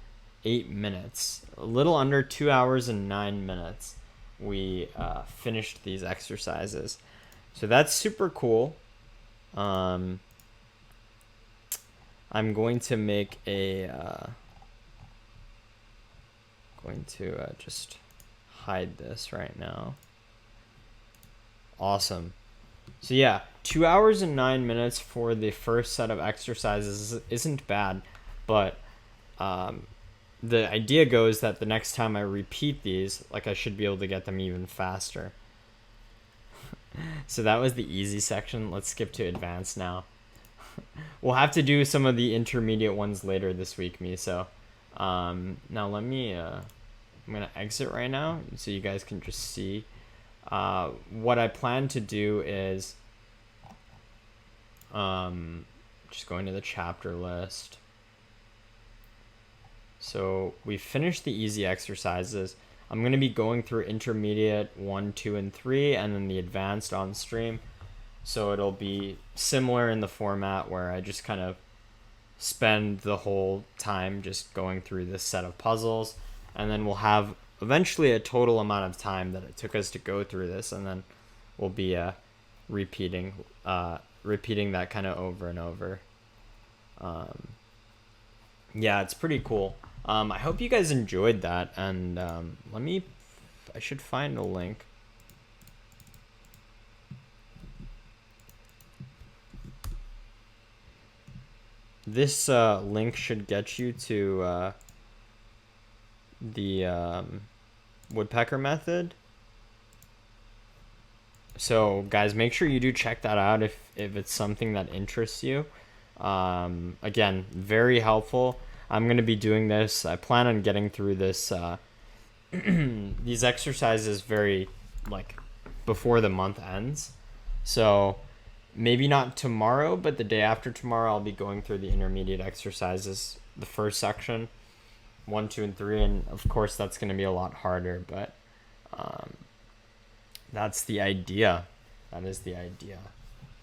8 minutes. A little under 2 hours and 9 minutes. We finished these exercises. So that's super cool. I'm going to make a... going to just hide this right now. Awesome. So yeah, 2 hours and 9 minutes for the first set of exercises isn't bad, but the idea goes that the next time I repeat these, like, I should be able to get them even faster. So that was the easy section. Let's skip to advanced now. We'll have to do some of the intermediate ones later this week, Miso. Now let me, I'm going to exit right now so you guys can just see. What I plan to do is just going to the chapter list. So we finished the easy exercises. I'm going to be going through intermediate 1, 2, and 3, and then the advanced on stream. So it'll be similar in the format where I just kind of spend the whole time just going through this set of puzzles, and then we'll have eventually a total amount of time that it took us to go through this, and then we'll be repeating that kind of over and over. Yeah, it's pretty cool. I hope you guys enjoyed that, and I should find a link. This link should get you to the Woodpecker Method. So guys, make sure you do check that out if it's something that interests you. Again, very helpful. I'm going to be doing this. I plan on getting through this these exercises very, like, before the month ends. So maybe not tomorrow, but the day after tomorrow, I'll be going through the intermediate exercises, the first section, 1, 2, and 3, and of course that's going to be a lot harder, but that's the idea. That is the idea.